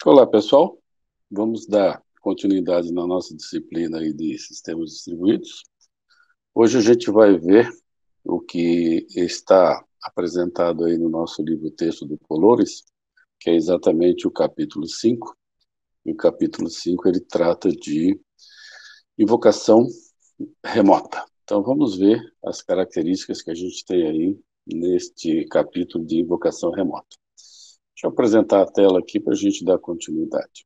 Olá, pessoal. Vamos dar continuidade na nossa disciplina aí de sistemas distribuídos. Hoje a gente vai ver o que está apresentado aí no nosso livro Texto do Colores, que é exatamente o capítulo 5. E o capítulo 5 ele trata de invocação remota. Então vamos ver as características que a gente tem aí neste capítulo de invocação remota. Deixa eu apresentar a tela aqui para a gente dar continuidade.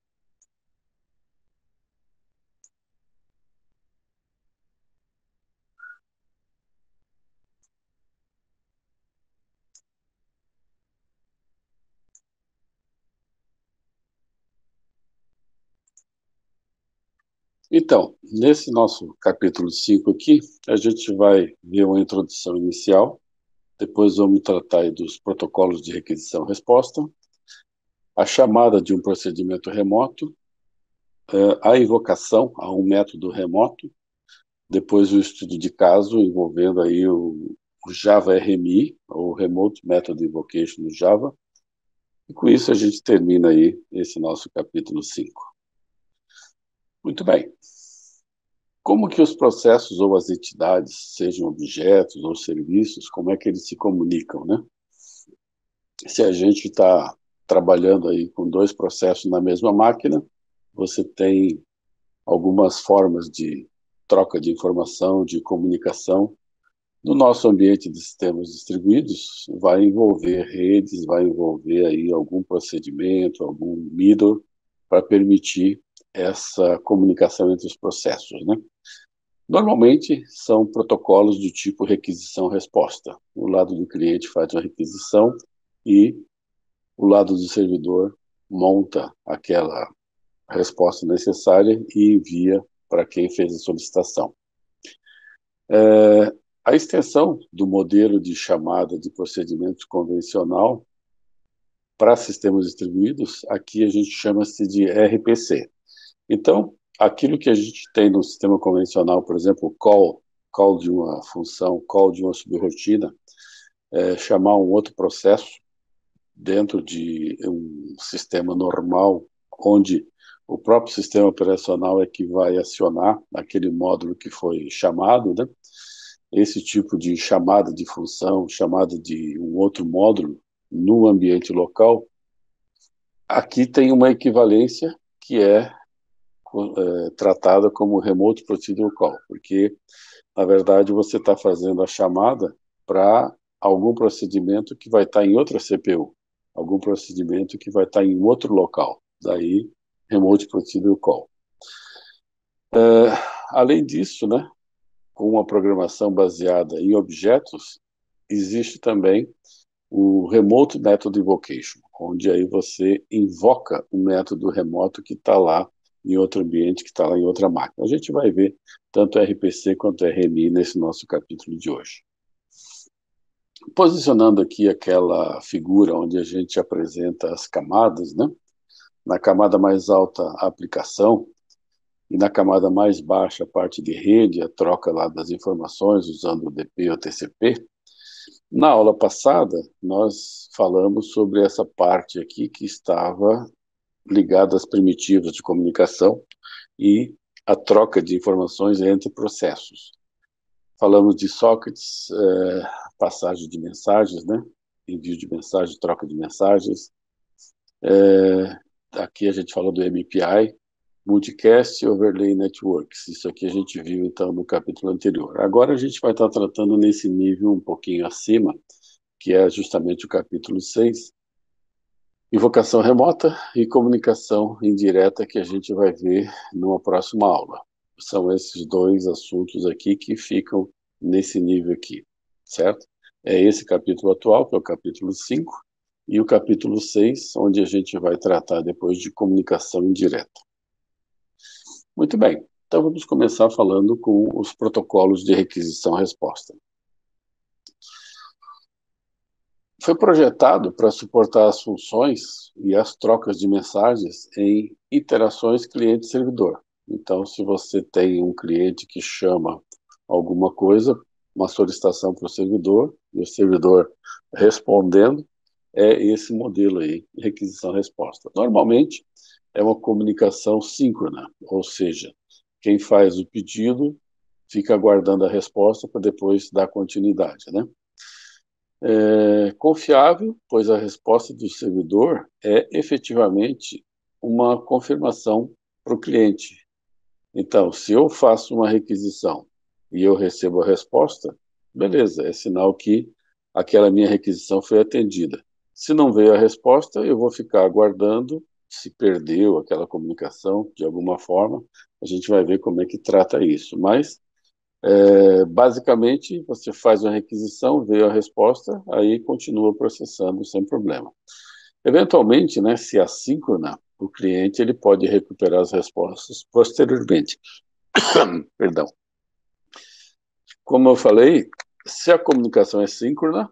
Então, nesse nosso capítulo 5 aqui, a gente vai ver uma introdução inicial, depois vamos tratar aí dos protocolos de requisição-resposta, a chamada de um procedimento remoto, a invocação a um método remoto, depois o estudo de caso envolvendo aí o Java RMI, ou Remote Method Invocation no Java, e com isso a gente termina aí esse nosso capítulo 5. Muito bem. Como que os processos ou as entidades, sejam objetos ou serviços, como é que eles se comunicam, né? Se a gente está trabalhando aí com dois processos na mesma máquina, você tem algumas formas de troca de informação, de comunicação. No nosso ambiente de sistemas distribuídos, vai envolver redes, vai envolver aí algum procedimento, algum middle, para permitir essa comunicação entre os processos, né? Normalmente, são protocolos do tipo requisição-resposta. O lado do cliente faz uma requisição e o lado do servidor monta aquela resposta necessária e envia para quem fez a solicitação. A extensão do modelo de chamada de procedimento convencional para sistemas distribuídos, aqui a gente chama-se de RPC. Então, aquilo que a gente tem no sistema convencional, por exemplo, call de uma função, call de uma subrotina, chamar um outro processo dentro de um sistema normal, onde o próprio sistema operacional é que vai acionar aquele módulo que foi chamado, né? Esse tipo de chamada de função, chamada de um outro módulo no ambiente local, aqui tem uma equivalência que é tratada como Remote Procedure Call, porque, na verdade, você está fazendo a chamada para algum procedimento que vai estar em outra CPU, algum procedimento que vai estar em outro local, daí Remote Procedure Call. Além disso, né, com uma programação baseada em objetos, existe também o Remote Method Invocation, onde aí você invoca um método remoto que está lá em outro ambiente, que está lá em outra máquina. A gente vai ver tanto RPC quanto RMI nesse nosso capítulo de hoje. Posicionando aqui aquela figura onde a gente apresenta as camadas, né? Na camada mais alta, a aplicação, e na camada mais baixa, a parte de rede, a troca lá das informações usando o DP ou TCP. Na aula passada, nós falamos sobre essa parte aqui que estava ligada às primitivas de comunicação e a troca de informações entre processos. Falamos de sockets, passagem de mensagens, né? Envio de mensagem, troca de mensagens. Aqui a gente falou do MPI, Multicast Overlay Networks. Isso aqui a gente viu, então, no capítulo anterior. Agora a gente vai estar tratando nesse nível um pouquinho acima, que é justamente o capítulo 6, invocação remota e comunicação indireta, que a gente vai ver numa próxima aula. São esses dois assuntos aqui que ficam nesse nível aqui, certo? É esse capítulo atual, que é o capítulo 5, e o capítulo 6, onde a gente vai tratar depois de comunicação indireta. Muito bem, então vamos começar falando com os protocolos de requisição-resposta. Foi projetado para suportar as funções e as trocas de mensagens em interações cliente-servidor. Então, se você tem um cliente que chama alguma coisa, uma solicitação para o servidor, e o servidor respondendo, é esse modelo aí, requisição-resposta. Normalmente, é uma comunicação síncrona, ou seja, quem faz o pedido fica aguardando a resposta para depois dar continuidade, né? É confiável, pois a resposta do servidor é efetivamente uma confirmação para o cliente. Então, se eu faço uma requisição e eu recebo a resposta, beleza, é sinal que aquela minha requisição foi atendida. Se não veio a resposta, eu vou ficar aguardando. Se perdeu aquela comunicação de alguma forma, a gente vai ver como é que trata isso. Mas basicamente, você faz uma requisição, veio a resposta, aí continua processando sem problema. Eventualmente, né, se assíncrona, o cliente ele pode recuperar as respostas posteriormente. Perdão. Como eu falei, se a comunicação é síncrona,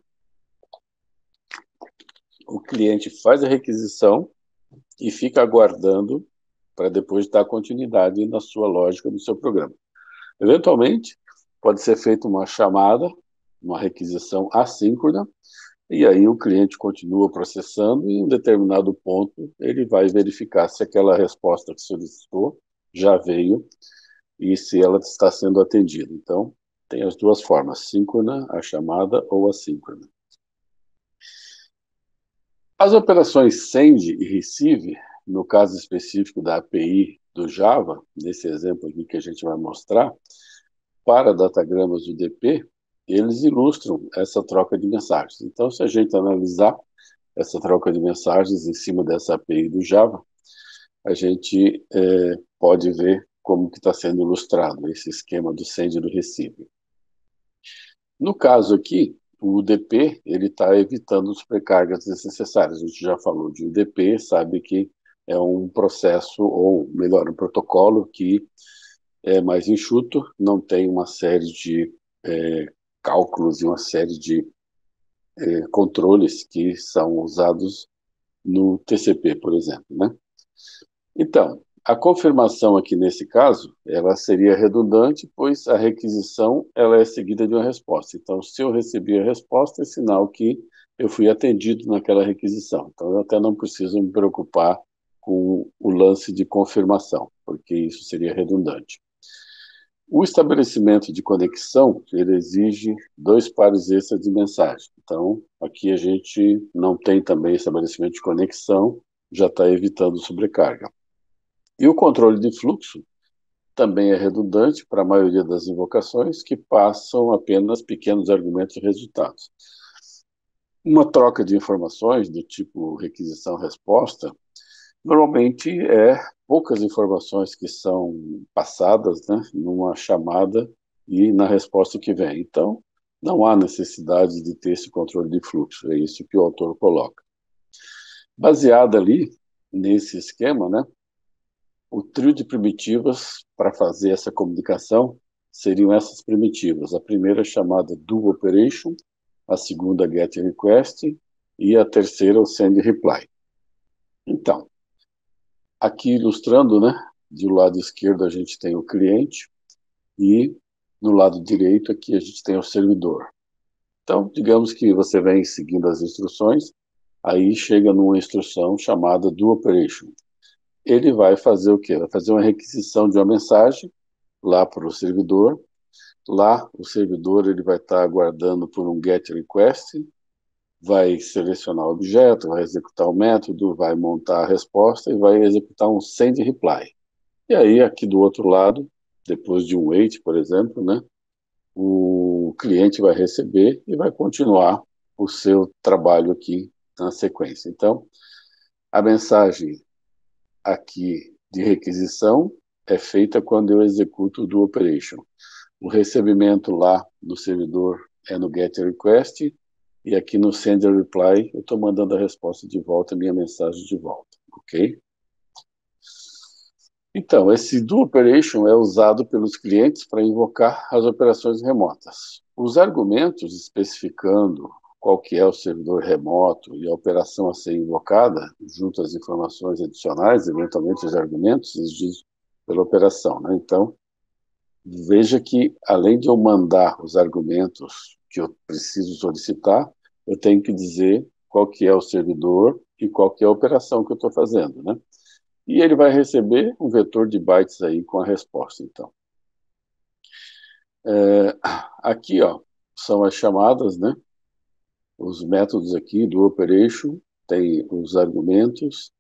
o cliente faz a requisição e fica aguardando para depois dar continuidade na sua lógica do seu programa. Eventualmente, pode ser feita uma chamada, uma requisição assíncrona, e aí o cliente continua processando e em um determinado ponto ele vai verificar se aquela resposta que solicitou já veio e se ela está sendo atendida. Então, tem as duas formas, síncrona, a chamada, ou assíncrona. As operações send e receive, no caso específico da API do Java, nesse exemplo aqui que a gente vai mostrar, para datagramas UDP, eles ilustram essa troca de mensagens. Então, se a gente analisar essa troca de mensagens em cima dessa API do Java, a gente pode ver como que está sendo ilustrado esse esquema do send e do receive. No caso aqui, o UDP ele está evitando sobrecargas desnecessárias. A gente já falou de UDP, sabe que é um processo, ou melhor, um protocolo que é mais enxuto, não tem uma série de cálculos e uma série de controles que são usados no TCP, por exemplo, né? Então, a confirmação aqui nesse caso, ela seria redundante, pois a requisição ela é seguida de uma resposta. Então, se eu recebi a resposta, é sinal que eu fui atendido naquela requisição. Então, eu até não preciso me preocupar com o lance de confirmação, porque isso seria redundante. O estabelecimento de conexão, ele exige 2 pares extras de mensagem. Então, aqui a gente não tem também estabelecimento de conexão, já está evitando sobrecarga. E o controle de fluxo também é redundante para a maioria das invocações, que passam apenas pequenos argumentos e resultados. Uma troca de informações do tipo requisição-resposta, normalmente é poucas informações que são passadas, né, numa chamada e na resposta que vem. Então, não há necessidade de ter esse controle de fluxo, é isso que o autor coloca. Baseado ali nesse esquema, né, o trio de primitivas para fazer essa comunicação seriam essas primitivas. A primeira é chamada do operation, a segunda get request e a terceira o send reply. Então, aqui ilustrando, né, do lado esquerdo a gente tem o cliente e no lado direito aqui a gente tem o servidor. Então, digamos que você vem seguindo as instruções, aí chega numa instrução chamada do operation. Ele vai fazer o quê? Vai fazer uma requisição de uma mensagem lá para o servidor. Lá, o servidor ele vai estar aguardando por um GET request, vai selecionar o objeto, vai executar o método, vai montar a resposta e vai executar um send reply. E aí, aqui do outro lado, depois de um wait, por exemplo, né, o cliente vai receber e vai continuar o seu trabalho aqui na sequência. Então, a mensagem aqui de requisição é feita quando eu executo o do operation. O recebimento lá no servidor é no GET request e aqui no send reply eu estou mandando a resposta de volta, a minha mensagem de volta, ok? Então, esse do operation é usado pelos clientes para invocar as operações remotas. Os argumentos especificando qual que é o servidor remoto e a operação a ser invocada, junto às informações adicionais, eventualmente os argumentos exigidos pela operação, né? Então, veja que, além de eu mandar os argumentos que eu preciso solicitar, eu tenho que dizer qual que é o servidor e qual que é a operação que eu estou fazendo, né? E ele vai receber um vetor de bytes aí com a resposta, então. Aqui, ó, são as chamadas, né? Os métodos aqui do operation, tem os argumentos,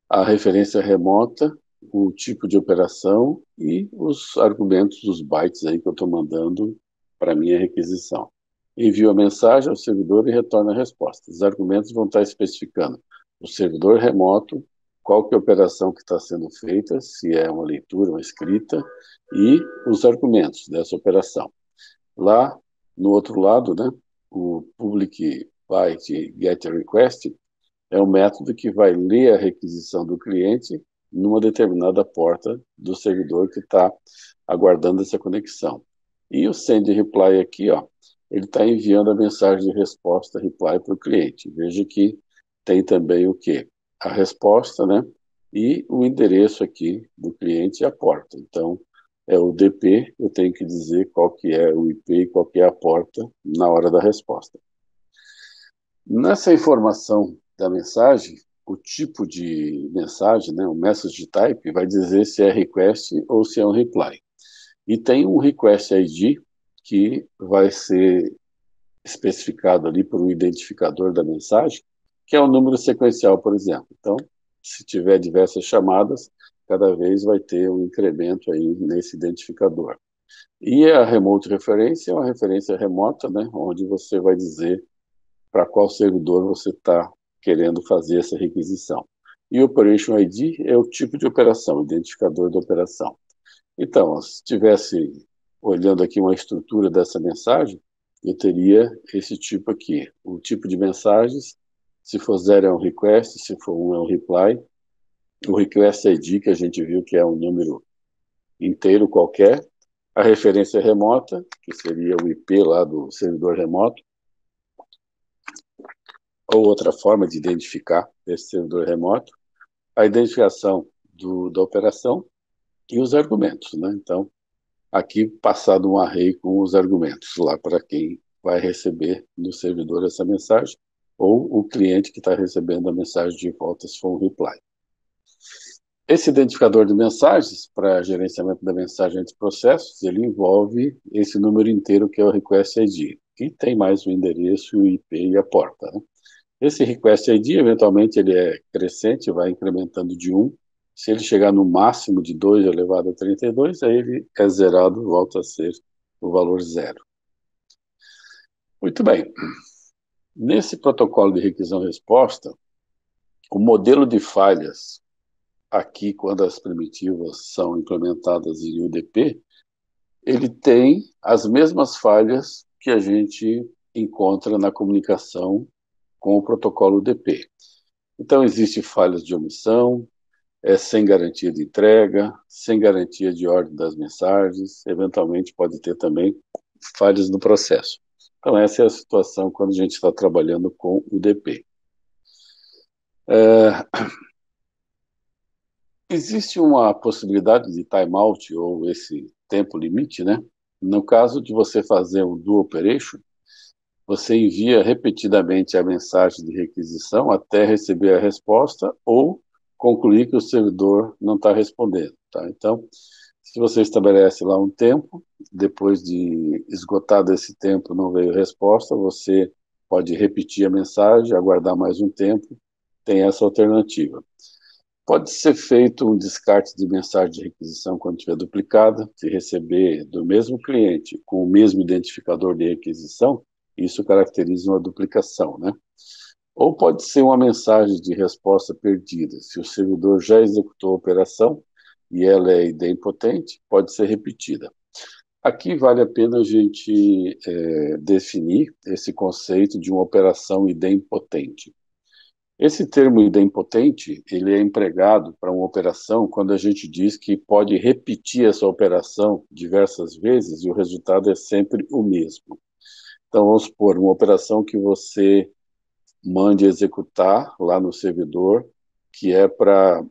a referência remota, o tipo de operação e os argumentos, os bytes aí que eu estou mandando para minha requisição. Envio a mensagem ao servidor e retorno a resposta. Os argumentos vão estar especificando o servidor remoto, qual que é a operação que está sendo feita, se é uma leitura, uma escrita, e os argumentos dessa operação. Lá, no outro lado, né, o public byte get request é um método que vai ler a requisição do cliente numa determinada porta do servidor que está aguardando essa conexão. E o send reply aqui, ó, ele está enviando a mensagem de resposta reply para o cliente. Veja que tem também o quê? A resposta, né? E o endereço aqui do cliente e a porta. Então, é o DP, eu tenho que dizer qual que é o IP e qual que é a porta na hora da resposta. Nessa informação da mensagem, o tipo de mensagem, né, o message type, vai dizer se é request ou se é um reply. E tem um request ID que vai ser especificado ali por um identificador da mensagem, que é o número sequencial, por exemplo. Então, se tiver diversas chamadas, cada vez vai ter um incremento aí nesse identificador. E a remote referência é uma referência remota, né, onde você vai dizer para qual servidor você está querendo fazer essa requisição. E o Operation ID é o tipo de operação, identificador da operação. Então, se estivesse olhando aqui uma estrutura dessa mensagem, eu teria esse tipo aqui, o tipo de mensagens, se for 0 é um request, se for 1 é um reply, o request ID, que a gente viu que é um número inteiro qualquer, a referência remota, que seria o IP lá do servidor remoto, ou outra forma de identificar esse servidor remoto, a identificação da operação e os argumentos, né? Então, aqui passado um array com os argumentos lá para quem vai receber no servidor essa mensagem, ou o cliente que está recebendo a mensagem de volta se for um reply. Esse identificador de mensagens, para gerenciamento da mensagem entre processos, ele envolve esse número inteiro que é o request ID, e tem mais o endereço, o IP e a porta, né? Esse request ID, eventualmente, ele é crescente, vai incrementando de 1. Se ele chegar no máximo de 2 elevado a 32, aí ele é zerado, volta a ser o valor zero. Muito bem. Nesse protocolo de requisição-resposta, o modelo de falhas, aqui, quando as primitivas são implementadas em UDP, ele tem as mesmas falhas que a gente encontra na comunicação com o protocolo UDP. Então, existem falhas de omissão, sem garantia de entrega, sem garantia de ordem das mensagens, eventualmente pode ter também falhas no processo. Então, essa é a situação quando a gente está trabalhando com o DP. Existe uma possibilidade de timeout, ou esse tempo limite, né? No caso de você fazer um do operation, você envia repetidamente a mensagem de requisição até receber a resposta ou concluir que o servidor não está respondendo, tá? Então, se você estabelece lá um tempo, depois de esgotado esse tempo não veio resposta, você pode repetir a mensagem, aguardar mais um tempo, tem essa alternativa. Pode ser feito um descarte de mensagem de requisição quando estiver duplicada, se receber do mesmo cliente com o mesmo identificador de requisição, isso caracteriza uma duplicação, né? Ou pode ser uma mensagem de resposta perdida. Se o servidor já executou a operação e ela é idempotente, pode ser repetida. Aqui vale a pena a gente definir esse conceito de uma operação idempotente. Esse termo idempotente, ele é empregado para uma operação quando a gente diz que pode repetir essa operação diversas vezes e o resultado é sempre o mesmo. Então, vamos supor, uma operação que você mande executar lá no servidor, que é para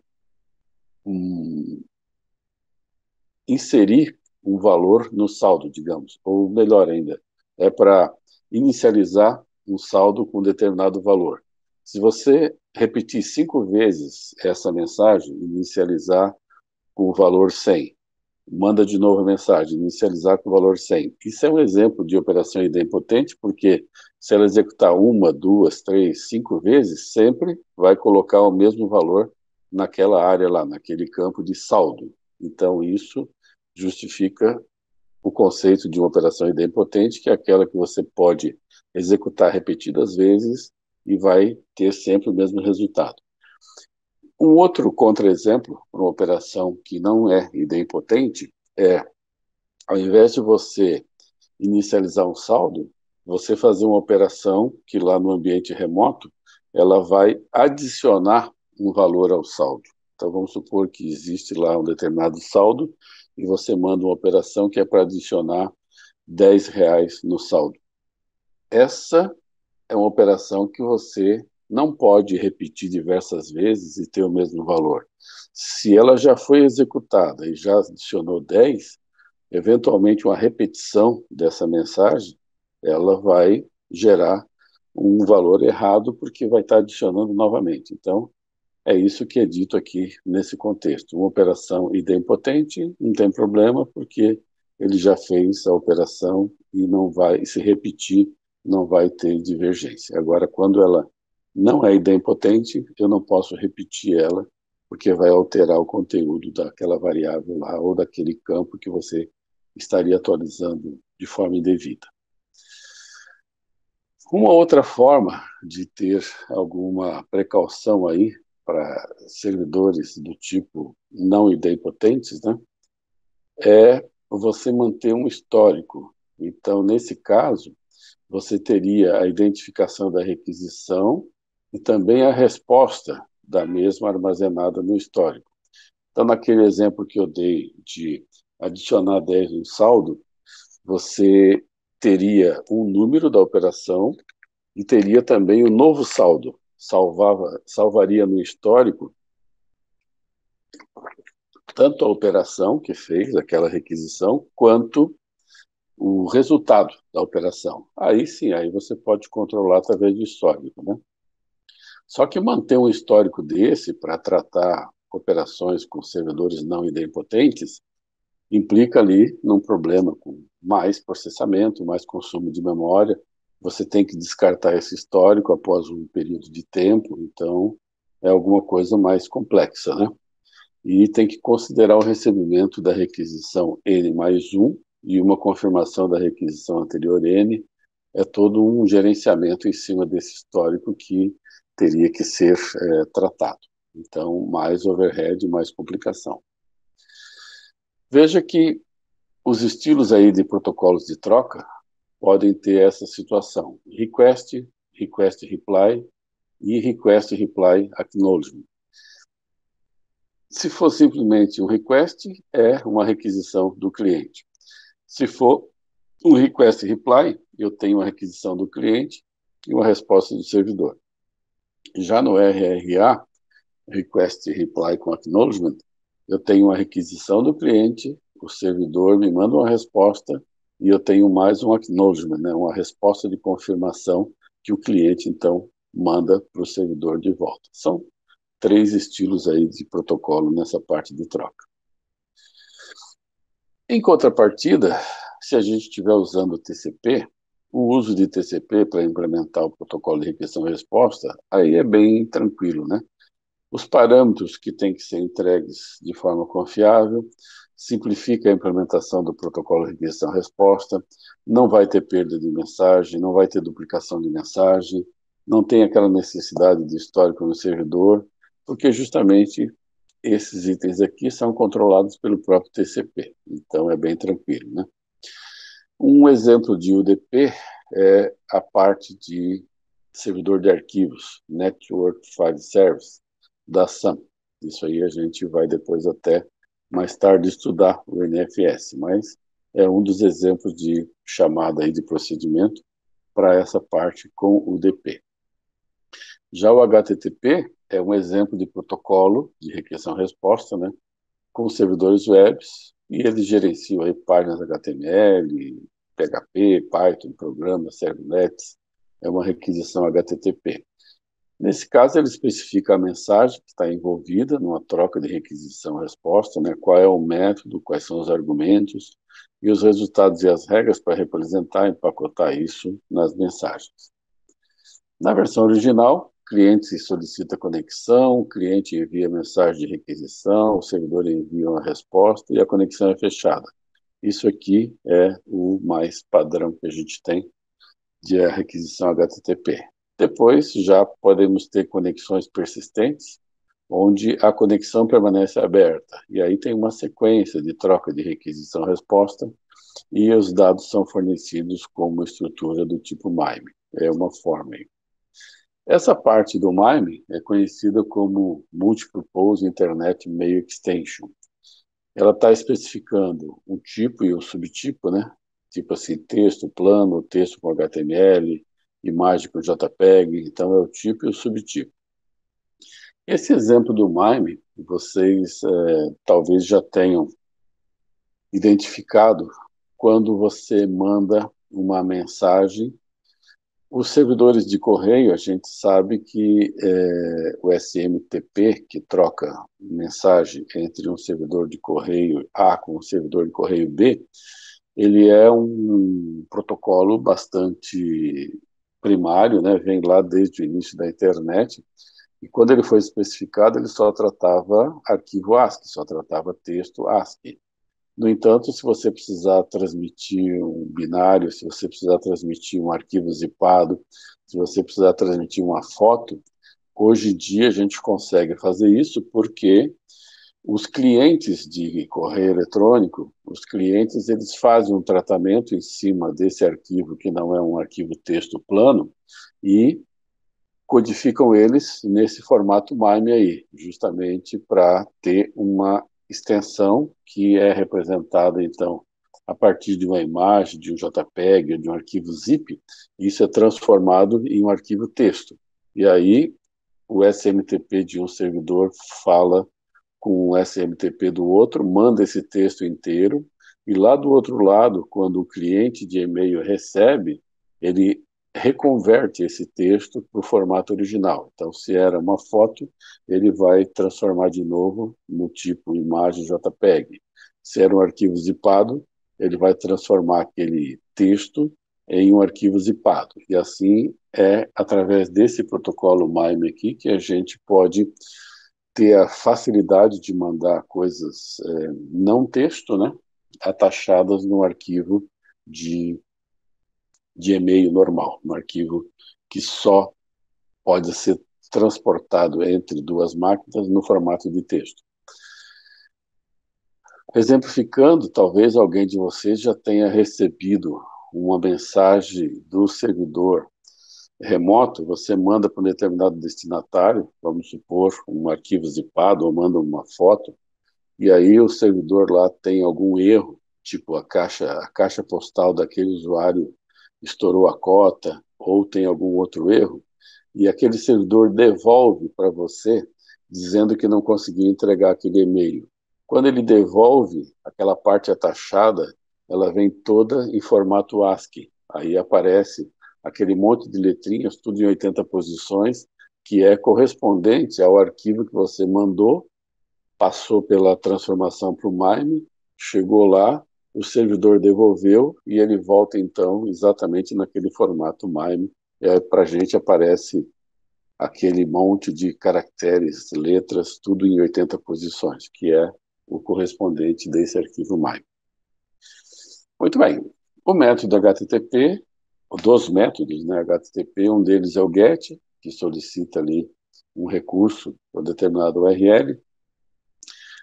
inserir um valor no saldo, digamos, ou melhor ainda, é para inicializar um saldo com determinado valor. Se você repetir 5 vezes essa mensagem, inicializar com o valor 100. Manda de novo a mensagem, inicializar com o valor 100. Isso é um exemplo de operação idempotente, porque se ela executar 1, 2, 3, 5 vezes, sempre vai colocar o mesmo valor naquela área lá, naquele campo de saldo. Então, isso justifica o conceito de uma operação idempotente, que é aquela que você pode executar repetidas vezes e vai ter sempre o mesmo resultado. Um outro contra-exemplo para uma operação que não é idempotente é, ao invés de você inicializar um saldo, você fazer uma operação que lá no ambiente remoto, ela vai adicionar um valor ao saldo. Então, vamos supor que existe lá um determinado saldo e você manda uma operação que é para adicionar R$ 10 no saldo. Essa é uma operação que você não pode repetir diversas vezes e ter o mesmo valor. Se ela já foi executada e já adicionou 10, eventualmente uma repetição dessa mensagem, ela vai gerar um valor errado porque vai estar adicionando novamente. Então, é isso que é dito aqui nesse contexto. Uma operação idempotente não tem problema porque ele já fez a operação e não vai se repetir, não vai ter divergência. Agora, quando ela não é idempotente, eu não posso repetir ela porque vai alterar o conteúdo daquela variável lá ou daquele campo que você estaria atualizando de forma indevida. Uma outra forma de ter alguma precaução aí para servidores do tipo não idempotentes, né, é você manter um histórico. Então, nesse caso, você teria a identificação da requisição e também a resposta da mesma armazenada no histórico. Então, naquele exemplo que eu dei de adicionar 10 no saldo, você teria um número da operação e teria também o novo saldo. Salvaria no histórico tanto a operação que fez, aquela requisição, quanto o resultado da operação. Aí sim, aí você pode controlar através do histórico, né? Só que manter um histórico desse para tratar operações com servidores não idempotentes implica ali num problema com mais processamento, mais consumo de memória. Você tem que descartar esse histórico após um período de tempo, então é alguma coisa mais complexa, né? E tem que considerar o recebimento da requisição N mais 1 e uma confirmação da requisição anterior N. É todo um gerenciamento em cima desse histórico que teria que ser tratado. Então, mais overhead, mais complicação. Veja que os estilos aí de protocolos de troca podem ter essa situação. Request, request reply e request reply acknowledgement. Se for simplesmente um request, é uma requisição do cliente. Se for um request reply, eu tenho uma requisição do cliente e uma resposta do servidor. Já no RRA, request reply com acknowledgement, eu tenho uma requisição do cliente, o servidor me manda uma resposta e eu tenho mais um acknowledgement, né, uma resposta de confirmação que o cliente, então, manda para o servidor de volta. São 3 estilos aí de protocolo nessa parte de troca. Em contrapartida, se a gente estiver usando o TCP, o uso de TCP para implementar o protocolo de requisição e resposta, aí é bem tranquilo, né? Os parâmetros que têm que ser entregues de forma confiável, simplifica a implementação do protocolo de requisição e resposta, não vai ter perda de mensagem, não vai ter duplicação de mensagem, não tem aquela necessidade de histórico no servidor, porque justamente esses itens aqui são controlados pelo próprio TCP, então é bem tranquilo, né? Um exemplo de UDP é a parte de servidor de arquivos, Network File Service, da SAM. Isso aí a gente vai depois até mais tarde estudar o NFS, mas é um dos exemplos de chamada aí de procedimento para essa parte com UDP. Já o HTTP é um exemplo de protocolo de requisição-resposta, né, com servidores webs, e eles gerenciam aí páginas HTML, PHP, Python, programas, servlets, é uma requisição HTTP. Nesse caso, ele especifica a mensagem que está envolvida numa troca de requisição-resposta, né? Qual é o método, quais são os argumentos e os resultados e as regras para representar e empacotar isso nas mensagens. Na versão original, o cliente solicita conexão, o cliente envia mensagem de requisição, o servidor envia uma resposta e a conexão é fechada. Isso aqui é o mais padrão que a gente tem de requisição HTTP. Depois, já podemos ter conexões persistentes, onde a conexão permanece aberta. E aí tem uma sequência de troca de requisição-resposta e os dados são fornecidos como estrutura do tipo MIME. É uma forma aí. Essa parte do MIME é conhecida como Multipurpose Internet Mail Extension. Ela está especificando um tipo e um subtipo, né? Tipo assim, texto plano, texto com HTML, imagem com JPEG, então é o tipo e o subtipo. Esse exemplo do MIME, vocês talvez já tenham identificado quando você manda uma mensagem. Os servidores de correio, a gente sabe que o SMTP, que troca mensagem entre um servidor de correio A com um servidor de correio B, ele é um protocolo bastante primário, né? Vem lá desde o início da internet, e quando ele foi especificado, ele só tratava arquivo ASCII, só tratava texto ASCII. No entanto, se você precisar transmitir um binário, se você precisar transmitir um arquivo zipado, se você precisar transmitir uma foto, hoje em dia a gente consegue fazer isso porque os clientes de correio eletrônico, os clientes, eles fazem um tratamento em cima desse arquivo, que não é um arquivo texto plano, e codificam eles nesse formato MIME aí, justamente para ter uma extensão que é representada, então, a partir de uma imagem, de um JPEG, de um arquivo zip, isso é transformado em um arquivo texto. E aí, o SMTP de um servidor fala com o SMTP do outro, manda esse texto inteiro, e lá do outro lado, quando o cliente de e-mail recebe, ele reconverte esse texto para o formato original. Então, se era uma foto, ele vai transformar de novo no tipo imagem JPEG. Se era um arquivo zipado, ele vai transformar aquele texto em um arquivo zipado. E assim é através desse protocolo MIME aqui que a gente pode ter a facilidade de mandar coisas não texto, né, atachadas no arquivo de e-mail normal, um arquivo que só pode ser transportado entre duas máquinas no formato de texto. Exemplificando, talvez alguém de vocês já tenha recebido uma mensagem do servidor remoto, você manda para um determinado destinatário, vamos supor, um arquivo zipado, ou manda uma foto, e aí o servidor lá tem algum erro, tipo a caixa postal daquele usuário estourou a cota, ou tem algum outro erro, e aquele servidor devolve para você, dizendo que não conseguiu entregar aquele e-mail. Quando ele devolve, aquela parte atachada, ela vem toda em formato ASCII. Aí aparece aquele monte de letrinhas, tudo em 80 posições, que é correspondente ao arquivo que você mandou, passou pela transformação para o MIME, chegou lá, o servidor devolveu e ele volta, então, exatamente naquele formato MIME. Para a gente aparece aquele monte de caracteres, letras, tudo em 80 posições, que é o correspondente desse arquivo MIME. Muito bem. O método HTTP, dos métodos, né, HTTP, um deles é o GET, que solicita ali um recurso para determinado URL.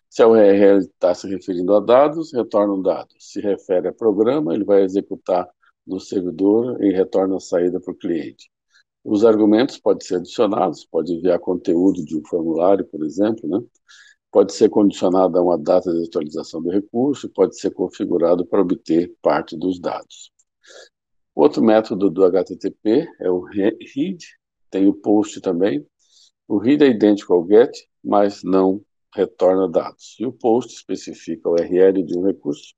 Se a URL está se referindo a dados, retorna um dado. Se refere a programa, ele vai executar no servidor e retorna a saída para o cliente. Os argumentos podem ser adicionados, pode enviar conteúdo de um formulário, por exemplo, né? Pode ser condicionado a uma data de atualização do recurso, pode ser configurado para obter parte dos dados. Outro método do HTTP é o read, tem o post também. O read é idêntico ao get, mas não retorna dados. E o post especifica a URL de um recurso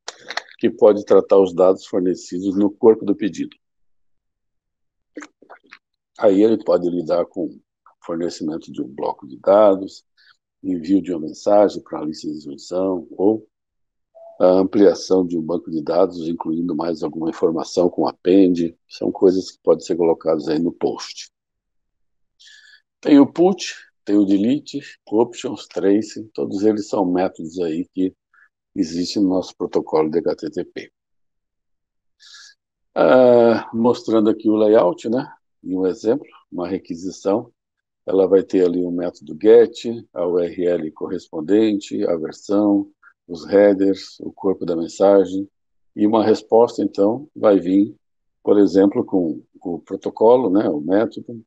que pode tratar os dados fornecidos no corpo do pedido. Aí ele pode lidar com fornecimento de um bloco de dados, envio de uma mensagem para uma lista de execução, ou a ampliação de um banco de dados, incluindo mais alguma informação com append, são coisas que podem ser colocadas aí no post. Tem o put, tem o delete, options, trace, todos eles são métodos aí que existem no nosso protocolo de HTTP. Mostrando aqui o layout, né? E um exemplo, uma requisição, ela vai ter ali um método GET, a URL correspondente, a versão, os headers, o corpo da mensagem, e uma resposta, então, vai vir, por exemplo, com o protocolo, né, o método,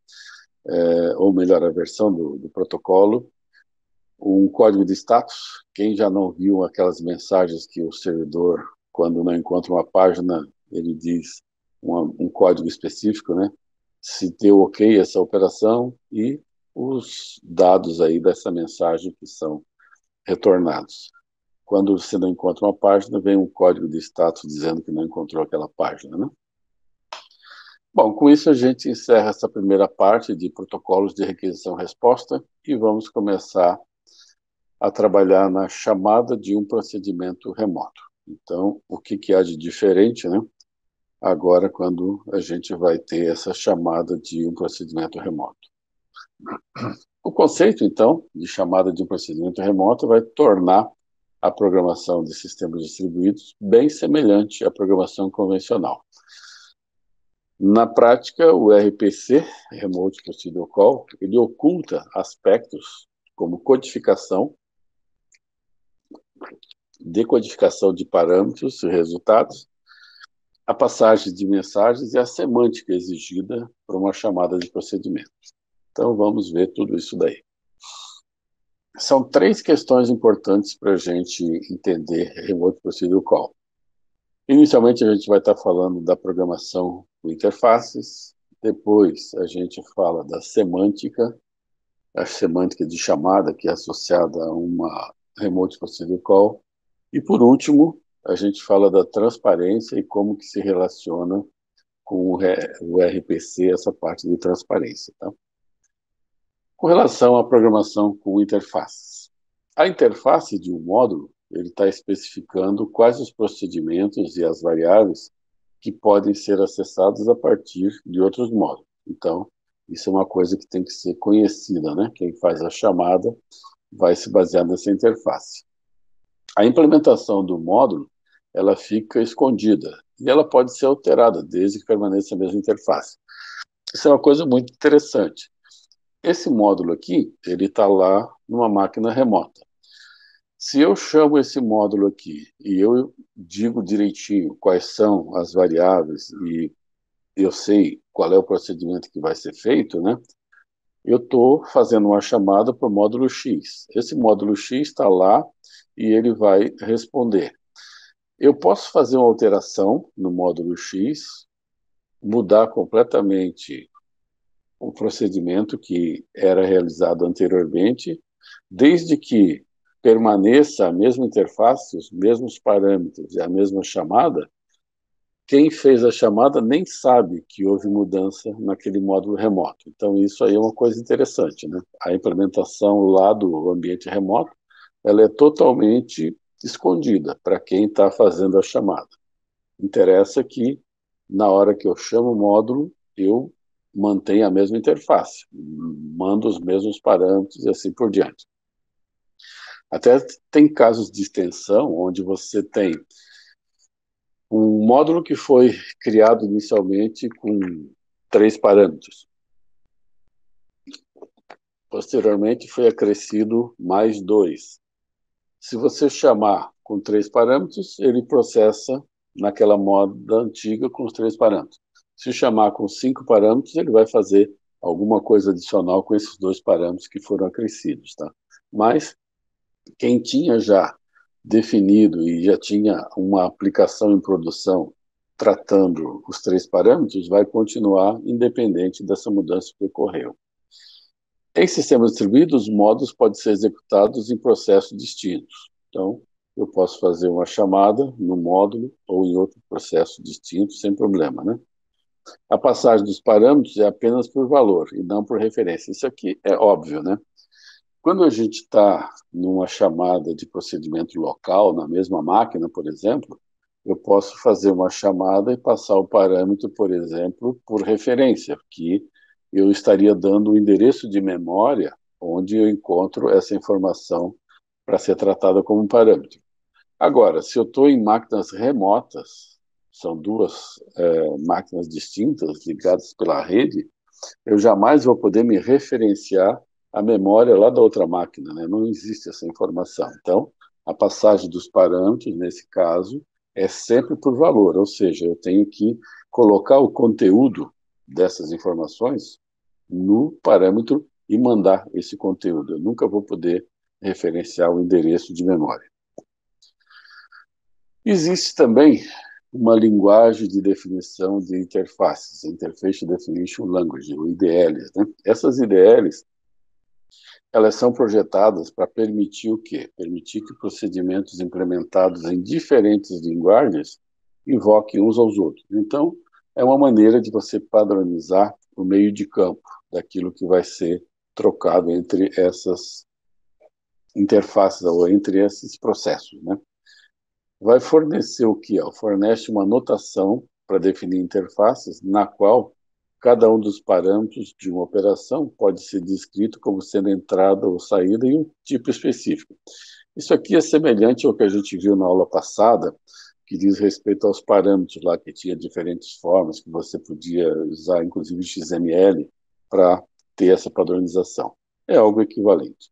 ou melhor, a versão do protocolo, um código de status. Quem já não viu aquelas mensagens que o servidor, quando não encontra uma página, ele diz um código específico, né? Se deu ok essa operação e os dados aí dessa mensagem que são retornados. Quando você não encontra uma página, vem um código de status dizendo que não encontrou aquela página, né? Bom, com isso a gente encerra essa primeira parte de protocolos de requisição-resposta e vamos começar a trabalhar na chamada de um procedimento remoto. Então, o que há de diferente, né? Agora, quando a gente vai ter essa chamada de um procedimento remoto. O conceito, então, de chamada de um procedimento remoto vai tornar a programação de sistemas distribuídos bem semelhante à programação convencional. Na prática, o RPC, Remote Procedure Call, ele oculta aspectos como codificação, decodificação de parâmetros e resultados, a passagem de mensagens e a semântica exigida para uma chamada de procedimento. Então, vamos ver tudo isso daí. São 3 questões importantes para a gente entender Remote Procedure Call. Inicialmente, a gente vai estar falando da programação com interfaces, depois a gente fala da semântica, a semântica de chamada, que é associada a uma Remote Procedure Call, e por último, a gente fala da transparência e como que se relaciona com o RPC, essa parte de transparência. Tá? Com relação à programação com interfaces. A interface de um módulo, ele está especificando quais os procedimentos e as variáveis que podem ser acessados a partir de outros módulos. Então, isso é uma coisa que tem que ser conhecida, né? Quem faz a chamada vai se basear nessa interface. A implementação do módulo, ela fica escondida e ela pode ser alterada desde que permaneça a mesma interface. Isso é uma coisa muito interessante. Esse módulo aqui, ele está lá numa máquina remota. Se eu chamo esse módulo aqui e eu digo direitinho quais são as variáveis e eu sei qual é o procedimento que vai ser feito, né? Eu estou fazendo uma chamada para o módulo X. Esse módulo X está lá e ele vai responder. Eu posso fazer uma alteração no módulo X, mudar completamente o procedimento que era realizado anteriormente, desde que permaneça a mesma interface, os mesmos parâmetros e a mesma chamada. Quem fez a chamada nem sabe que houve mudança naquele módulo remoto. Então, isso aí é uma coisa interessante, né? A implementação lá do ambiente remoto, ela é totalmente escondida para quem está fazendo a chamada. Interessa que, na hora que eu chamo o módulo, eu mantenha a mesma interface, mando os mesmos parâmetros e assim por diante. Até tem casos de extensão onde você tem um módulo que foi criado inicialmente com 3 parâmetros. Posteriormente foi acrescido mais 2. Se você chamar com 3 parâmetros, ele processa naquela moda antiga com os 3 parâmetros. Se chamar com 5 parâmetros, ele vai fazer alguma coisa adicional com esses 2 parâmetros que foram acrescidos. Tá? Mas quem tinha já definido e já tinha uma aplicação em produção tratando os 3 parâmetros, vai continuar independente dessa mudança que ocorreu. Em sistemas distribuídos, os módulos podem ser executados em processos distintos. Então, eu posso fazer uma chamada no módulo ou em outro processo distinto, sem problema, né? A passagem dos parâmetros é apenas por valor e não por referência. Isso aqui é óbvio, né? Quando a gente está numa chamada de procedimento local, na mesma máquina, por exemplo, eu posso fazer uma chamada e passar o parâmetro, por exemplo, por referência, que eu estaria dando o endereço de memória onde eu encontro essa informação para ser tratada como um parâmetro. Agora, se eu estou em máquinas remotas, são duas máquinas distintas ligadas pela rede, eu jamais vou poder me referenciar à memória lá da outra máquina, né? Não existe essa informação. Então, a passagem dos parâmetros, nesse caso, é sempre por valor, ou seja, eu tenho que colocar o conteúdo dessas informações no parâmetro e mandar esse conteúdo. Eu nunca vou poder referenciar o endereço de memória. Existe também uma linguagem de definição de interfaces, Interface Definition Language, o IDLs, né? Essas IDLs, elas são projetadas para permitir o quê? Permitir que procedimentos implementados em diferentes linguagens invoquem uns aos outros. Então, é uma maneira de você padronizar o meio de campo daquilo que vai ser trocado entre essas interfaces ou entre esses processos, né? Vai fornecer o que? Fornece uma notação para definir interfaces, na qual cada um dos parâmetros de uma operação pode ser descrito como sendo entrada ou saída em um tipo específico. Isso aqui é semelhante ao que a gente viu na aula passada, que diz respeito aos parâmetros lá, que tinha diferentes formas, que você podia usar, inclusive XML, para ter essa padronização. É algo equivalente.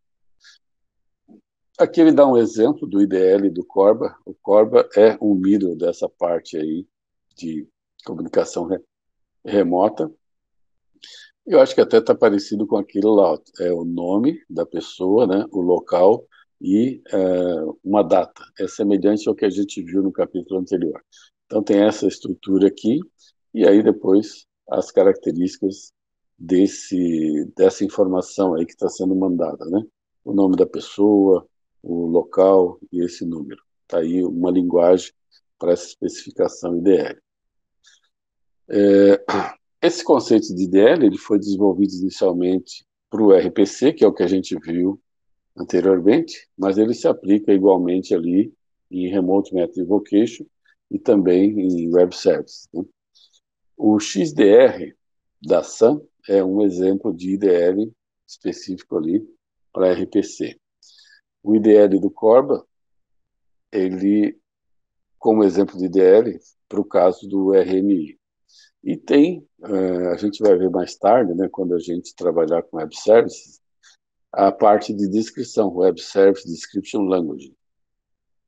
Aqui ele dá um exemplo do IDL do Corba. O Corba é um middle dessa parte aí de comunicação remota. Eu acho que até está parecido com aquilo lá. É o nome da pessoa, né, o local e uma data. É semelhante ao que a gente viu no capítulo anterior. Então tem essa estrutura aqui e aí depois as características dessa informação aí que está sendo mandada, né? O nome da pessoa, o local e esse número. Está aí uma linguagem para essa especificação IDL. Esse conceito de IDL ele foi desenvolvido inicialmente para o RPC, que é o que a gente viu anteriormente, mas ele se aplica igualmente ali em Remote Method Invocation e também em Web Services, né? O XDR da SAM é um exemplo de IDL específico ali para RPC. O IDL do Corba, ele, como exemplo de IDL, para o caso do RMI. E tem, a gente vai ver mais tarde, né, quando a gente trabalhar com Web Services, a parte de descrição, Web Service Description Language,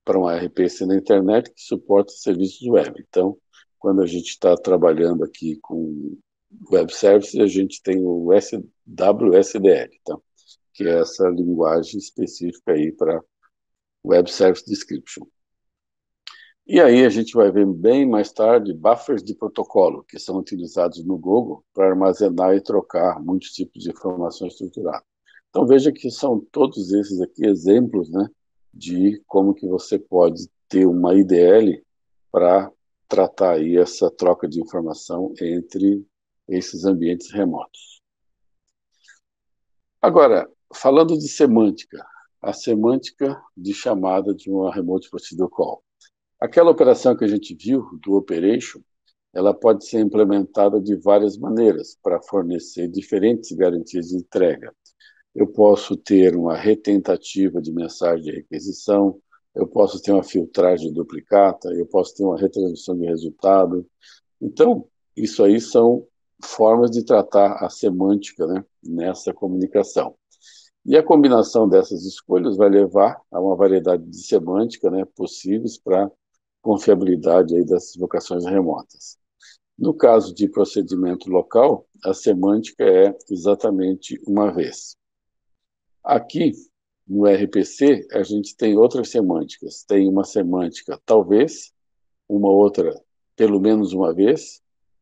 para um RPC na internet que suporta serviços web. Então, quando a gente está trabalhando aqui com Web Services, a gente tem o WSDL, então, que é essa linguagem específica aí para Web Service Description. E aí a gente vai ver bem mais tarde buffers de protocolo, que são utilizados no Google para armazenar e trocar muitos tipos de informação estruturada. Então veja que são todos esses aqui exemplos, né, de como que você pode ter uma IDL para tratar aí essa troca de informação entre esses ambientes remotos. Agora, falando de semântica, a semântica de chamada de uma Remote Procedure Call. Aquela operação que a gente viu, do operation, ela pode ser implementada de várias maneiras para fornecer diferentes garantias de entrega. Eu posso ter uma retentativa de mensagem de requisição, eu posso ter uma filtragem duplicata, eu posso ter uma retransmissão de resultado. Então, isso aí são formas de tratar a semântica, né, nessa comunicação. E a combinação dessas escolhas vai levar a uma variedade de semântica, né, possíveis para confiabilidade aí dessas invocações remotas. No caso de procedimento local, a semântica é exatamente uma vez. Aqui, no RPC, a gente tem outras semânticas. Tem uma semântica talvez, uma outra pelo menos uma vez,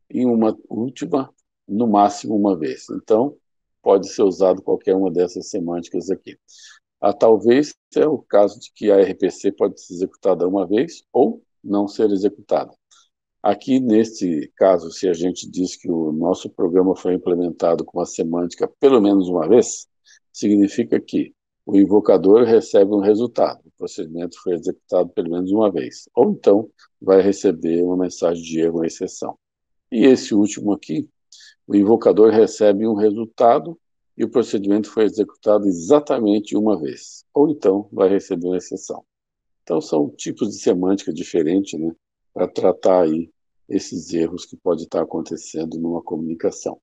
e uma última, no máximo uma vez. Então, pode ser usado qualquer uma dessas semânticas aqui. A talvez é o caso de que a RPC pode ser executada uma vez ou não ser executada. Aqui, neste caso, se a gente diz que o nosso programa foi implementado com a semântica pelo menos uma vez, significa que o invocador recebe um resultado, o procedimento foi executado pelo menos uma vez, ou então vai receber uma mensagem de erro ou exceção. E esse último aqui, o invocador recebe um resultado e o procedimento foi executado exatamente uma vez, ou então vai receber uma exceção. Então, são tipos de semântica diferentes, né, para tratar aí esses erros que podem estar acontecendo numa comunicação.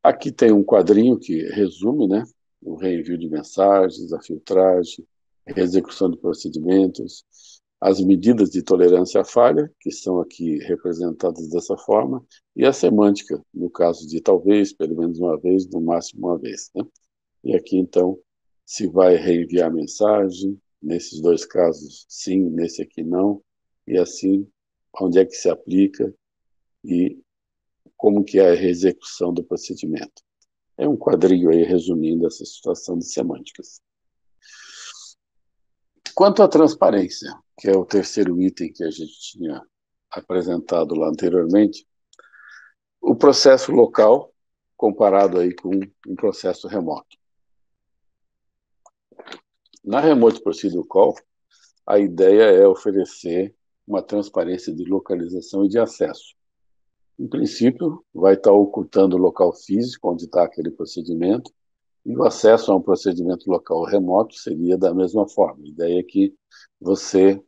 Aqui tem um quadrinho que resume, né, o reenvio de mensagens, a filtragem, a execução de procedimentos, as medidas de tolerância à falha, que são aqui representadas dessa forma, e a semântica, no caso de talvez, pelo menos uma vez, no máximo uma vez, né? E aqui, então, se vai reenviar a mensagem, nesses dois casos, sim, nesse aqui, não, e assim, onde é que se aplica e como que é a execução do procedimento. É um quadrinho aí resumindo essa situação de semânticas. Quanto à transparência, que é o terceiro item que a gente tinha apresentado lá anteriormente, o processo local comparado aí com um processo remoto. Na Remote Procedure Call, a ideia é oferecer uma transparência de localização e de acesso. Em princípio, vai estar ocultando o local físico onde está aquele procedimento, e o acesso a um procedimento local remoto seria da mesma forma. A ideia é que você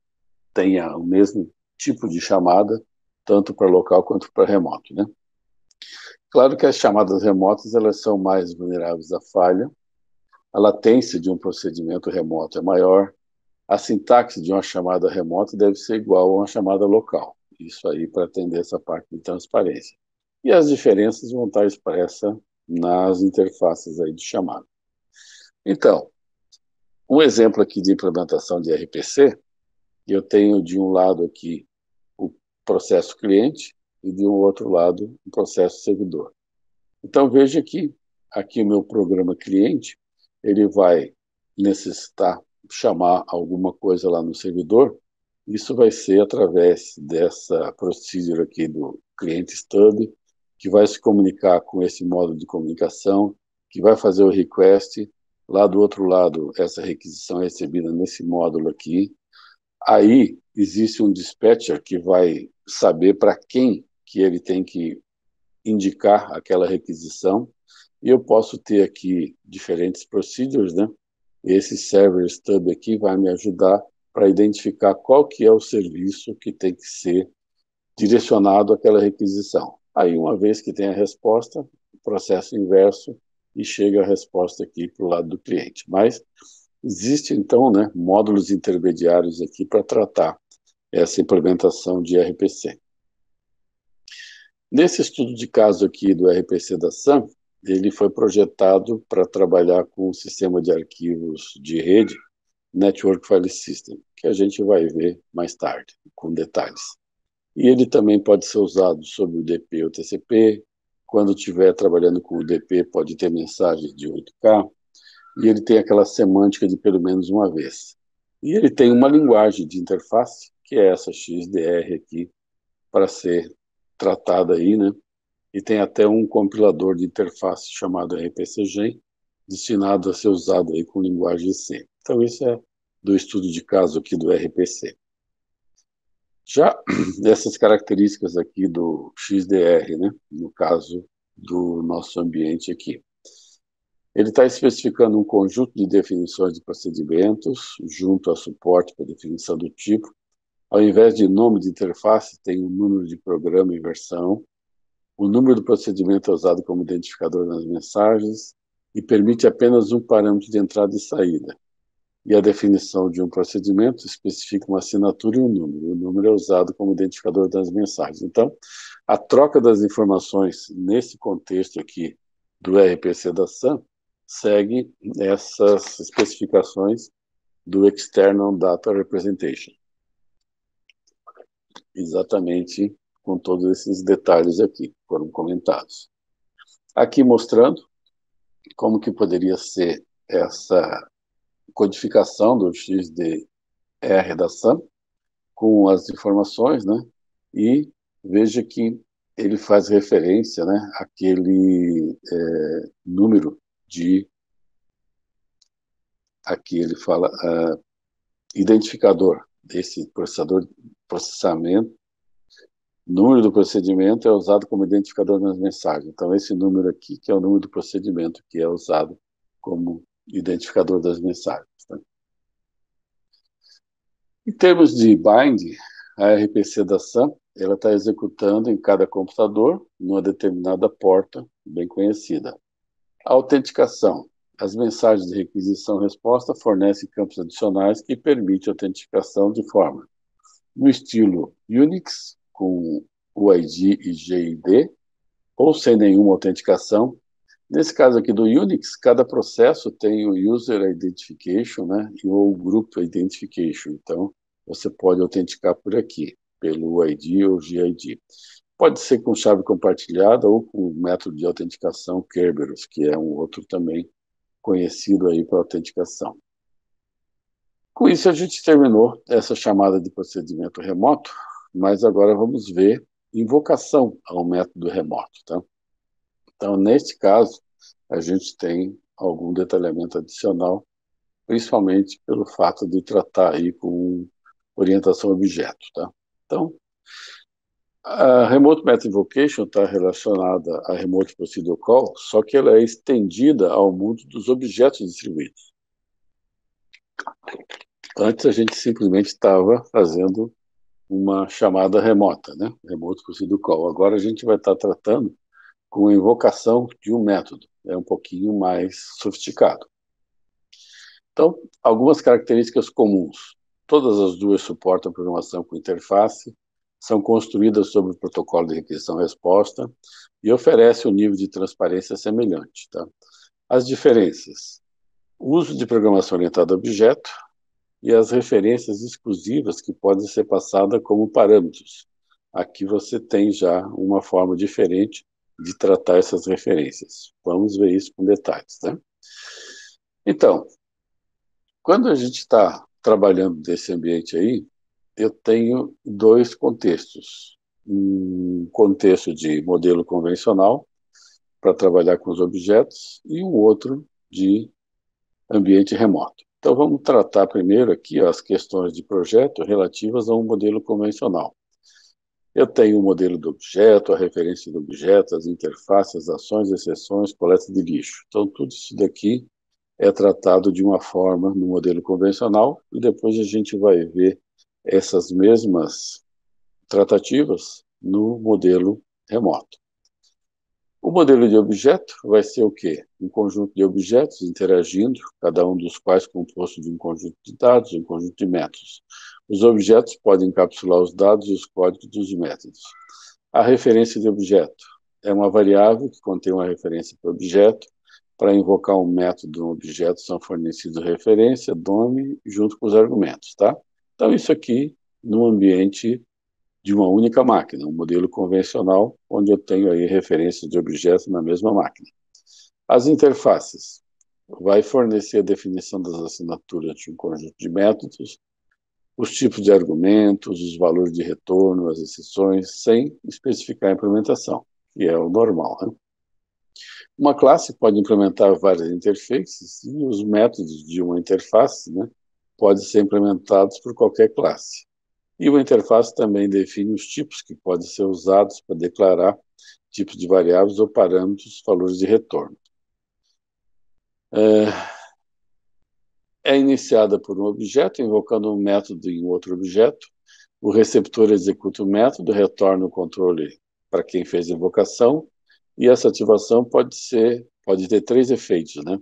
tenha o mesmo tipo de chamada, tanto para local quanto para remoto, né? Claro que as chamadas remotas elas são mais vulneráveis à falha, a latência de um procedimento remoto é maior, a sintaxe de uma chamada remota deve ser igual a uma chamada local. Isso aí para atender essa parte de transparência. E as diferenças vão estar expressas nas interfaces aí de chamada. Então, um exemplo aqui de implementação de RPC, eu tenho de um lado aqui o processo cliente e de um outro lado o processo servidor. Então, veja aqui o meu programa cliente, ele vai necessitar chamar alguma coisa lá no servidor, isso vai ser através dessa procedure aqui do cliente stub, que vai se comunicar com esse modo de comunicação, que vai fazer o request, lá do outro lado, essa requisição é recebida nesse módulo aqui. Aí existe um dispatcher que vai saber para quem que ele tem que indicar aquela requisição, e eu posso ter aqui diferentes procedures, né? Esse server stub aqui vai me ajudar para identificar qual que é o serviço que tem que ser direcionado àquela requisição. Aí, uma vez que tem a resposta, o processo inverso e chega a resposta aqui para o lado do cliente. Mas existe, então, né, módulos intermediários aqui para tratar essa implementação de RPC. Nesse estudo de caso aqui do RPC da SAM, ele foi projetado para trabalhar com o sistema de arquivos de rede Network File System, que a gente vai ver mais tarde, com detalhes. E ele também pode ser usado sobre o DP ou TCP, quando estiver trabalhando com o DP pode ter mensagens de 8K, e ele tem aquela semântica de pelo menos uma vez. E ele tem uma linguagem de interface, que é essa XDR aqui, para ser tratada aí, né? E tem até um compilador de interface chamado RPCGen, destinado a ser usado aí com linguagem C. Então, isso é do estudo de caso aqui do RPC. Já essas características aqui do XDR, né, no caso do nosso ambiente aqui. Ele está especificando um conjunto de definições de procedimentos, junto a suporte para definição do tipo. Ao invés de nome de interface, tem um número de programa e versão. O número do procedimento é usado como identificador nas mensagens e permite apenas um parâmetro de entrada e saída. E a definição de um procedimento especifica uma assinatura e um número. O número é usado como identificador das mensagens. Então, a troca das informações nesse contexto aqui do RPC da SAM segue essas especificações do External Data Representation. Exatamente com todos esses detalhes aqui que foram comentados. Aqui mostrando como que poderia ser essa codificação do XDR da SAM com as informações, né? e veja que ele faz referência, né, àquele número de, aqui ele fala, identificador desse processamento, número do procedimento é usado como identificador nas mensagens. Então, esse número aqui, que é o número do procedimento, que é usado como identificador das mensagens. Tá? Em termos de bind, a RPC da SAM, ela está executando em cada computador, numa determinada porta bem conhecida. A autenticação. As mensagens de requisição-resposta fornecem campos adicionais que permitem autenticação de forma no estilo Unix, com UID e GID, ou sem nenhuma autenticação. Nesse caso aqui do Unix, cada processo tem o User Identification, né, e o Group Identification. Então, você pode autenticar por aqui, pelo UID ou GID. Pode ser com chave compartilhada ou com o método de autenticação Kerberos, que é um outro também conhecido aí para autenticação. Com isso, a gente terminou essa chamada de procedimento remoto, mas agora vamos ver invocação ao método remoto. Tá? Então, neste caso, a gente tem algum detalhamento adicional, principalmente pelo fato de tratar aí com orientação a objeto. Tá? Então, a Remote Method Invocation está relacionada à Remote Procedure Call, só que ela é estendida ao mundo dos objetos distribuídos. Antes a gente simplesmente estava fazendo uma chamada remota, né? Remote Procedure Call. Agora a gente vai estar tratando com a invocação de um método. É um pouquinho mais sofisticado. Então, algumas características comuns. Todas as duas suportam programação com interface, são construídas sobre o protocolo de requisição-resposta e oferecem um nível de transparência semelhante. Tá? As diferenças. O uso de programação orientada a objeto e as referências exclusivas que podem ser passadas como parâmetros. Aqui você tem já uma forma diferente de tratar essas referências. Vamos ver isso com detalhes. Né? Então, quando a gente está trabalhando nesse ambiente aí, eu tenho dois contextos. Um contexto de modelo convencional, para trabalhar com os objetos, e um outro de ambiente remoto. Então, vamos tratar primeiro aqui as questões de projeto relativas a um modelo convencional. Eu tenho o modelo do objeto, a referência do objeto, as interfaces, as ações, exceções, coleta de lixo. Então, tudo isso daqui é tratado de uma forma no modelo convencional e depois a gente vai ver essas mesmas tratativas no modelo remoto. O modelo de objeto vai ser o quê? Um conjunto de objetos interagindo, cada um dos quais composto de um conjunto de dados, um conjunto de métodos. Os objetos podem encapsular os dados e os códigos dos métodos. A referência de objeto é uma variável que contém uma referência para o objeto. Para invocar um método no objeto são fornecidos referência, nome, junto com os argumentos. Tá? Então, isso aqui no ambiente de uma única máquina, um modelo convencional, onde eu tenho aí referências de objetos na mesma máquina. As interfaces vai fornecer a definição das assinaturas de um conjunto de métodos, os tipos de argumentos, os valores de retorno, as exceções, sem especificar a implementação, que é o normal. Né? Uma classe pode implementar várias interfaces e os métodos de uma interface, né, podem ser implementados por qualquer classe. E uma interface também define os tipos que podem ser usados para declarar tipos de variáveis ou parâmetros, valores de retorno. É iniciada por um objeto, invocando um método em outro objeto. O receptor executa o método, retorna o controle para quem fez a invocação, e essa ativação pode ter três efeitos, né?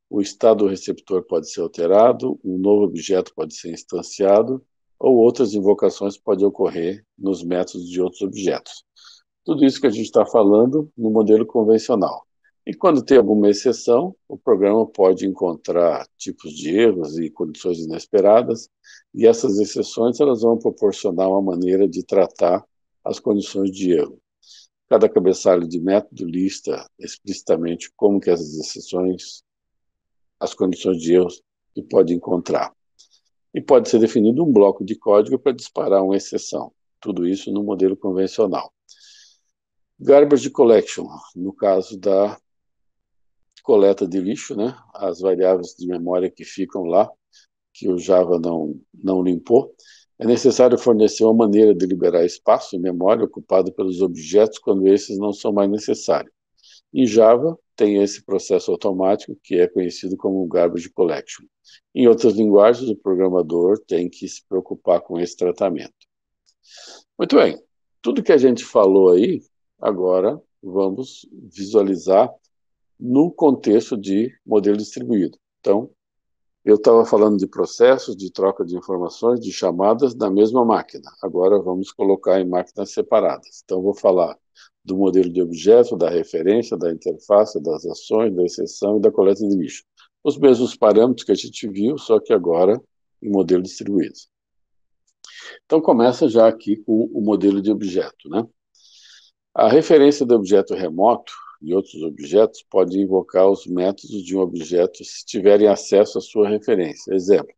O estado do receptor pode ser alterado, um novo objeto pode ser instanciado, ou outras invocações podem ocorrer nos métodos de outros objetos. Tudo isso que a gente está falando no modelo convencional. E quando tem alguma exceção, o programa pode encontrar tipos de erros e condições inesperadas, e essas exceções elas vão proporcionar uma maneira de tratar as condições de erro. Cada cabeçalho de método lista explicitamente como que essas exceções, as condições de erros que pode encontrar. E pode ser definido um bloco de código para disparar uma exceção. tudo isso no modelo convencional. Garbage collection, no caso da coleta de lixo, né? As variáveis de memória que ficam lá, que o Java não limpou. É necessário fornecer uma maneira de liberar espaço em memória ocupado pelos objetos quando esses não são mais necessários. Em Java, tem esse processo automático que é conhecido como garbage collection. Em outras linguagens, o programador tem que se preocupar com esse tratamento. Muito bem, tudo que a gente falou aí, agora vamos visualizar no contexto de modelo distribuído. Então, eu estava falando de processos, de troca de informações, de chamadas na mesma máquina. Agora vamos colocar em máquinas separadas. Então, vou falar do modelo de objeto, da referência, da interface, das ações, da exceção e da coleta de lixo. Os mesmos parâmetros que a gente viu, só que agora em modelo distribuído. Então, começa já aqui com o modelo de objeto, né? A referência do objeto remoto e outros objetos pode invocar os métodos de um objeto se tiverem acesso à sua referência. Exemplo,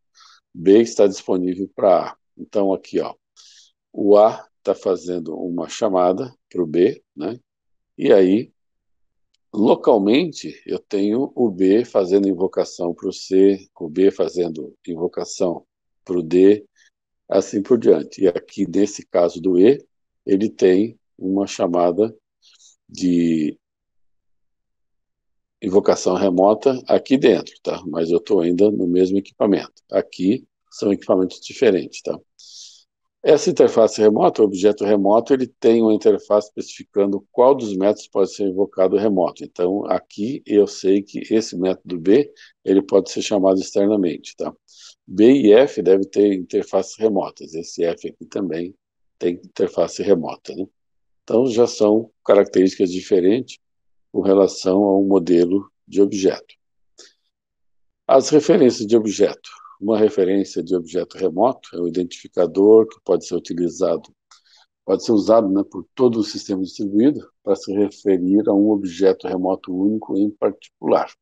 B está disponível para A. Então, aqui, ó, o A está fazendo uma chamada para o B, né? E aí, localmente, eu tenho o B fazendo invocação para o C, o B fazendo invocação para o D, assim por diante. E aqui, nesse caso do E, ele tem uma chamada de invocação remota aqui dentro, tá? Mas eu estou ainda no mesmo equipamento. Aqui são equipamentos diferentes, tá? Essa interface remota, o objeto remoto, ele tem uma interface especificando qual dos métodos pode ser invocado remoto. Então, aqui eu sei que esse método B, ele pode ser chamado externamente, tá? B e F devem ter interfaces remotas. Esse F aqui também tem interface remota, né? Então, já são características diferentes com relação a um modelo de objeto. As referências de objeto. Uma referência de objeto remoto é um identificador que pode ser usado, né, por todo o sistema distribuído para se referir a um objeto remoto único em particular.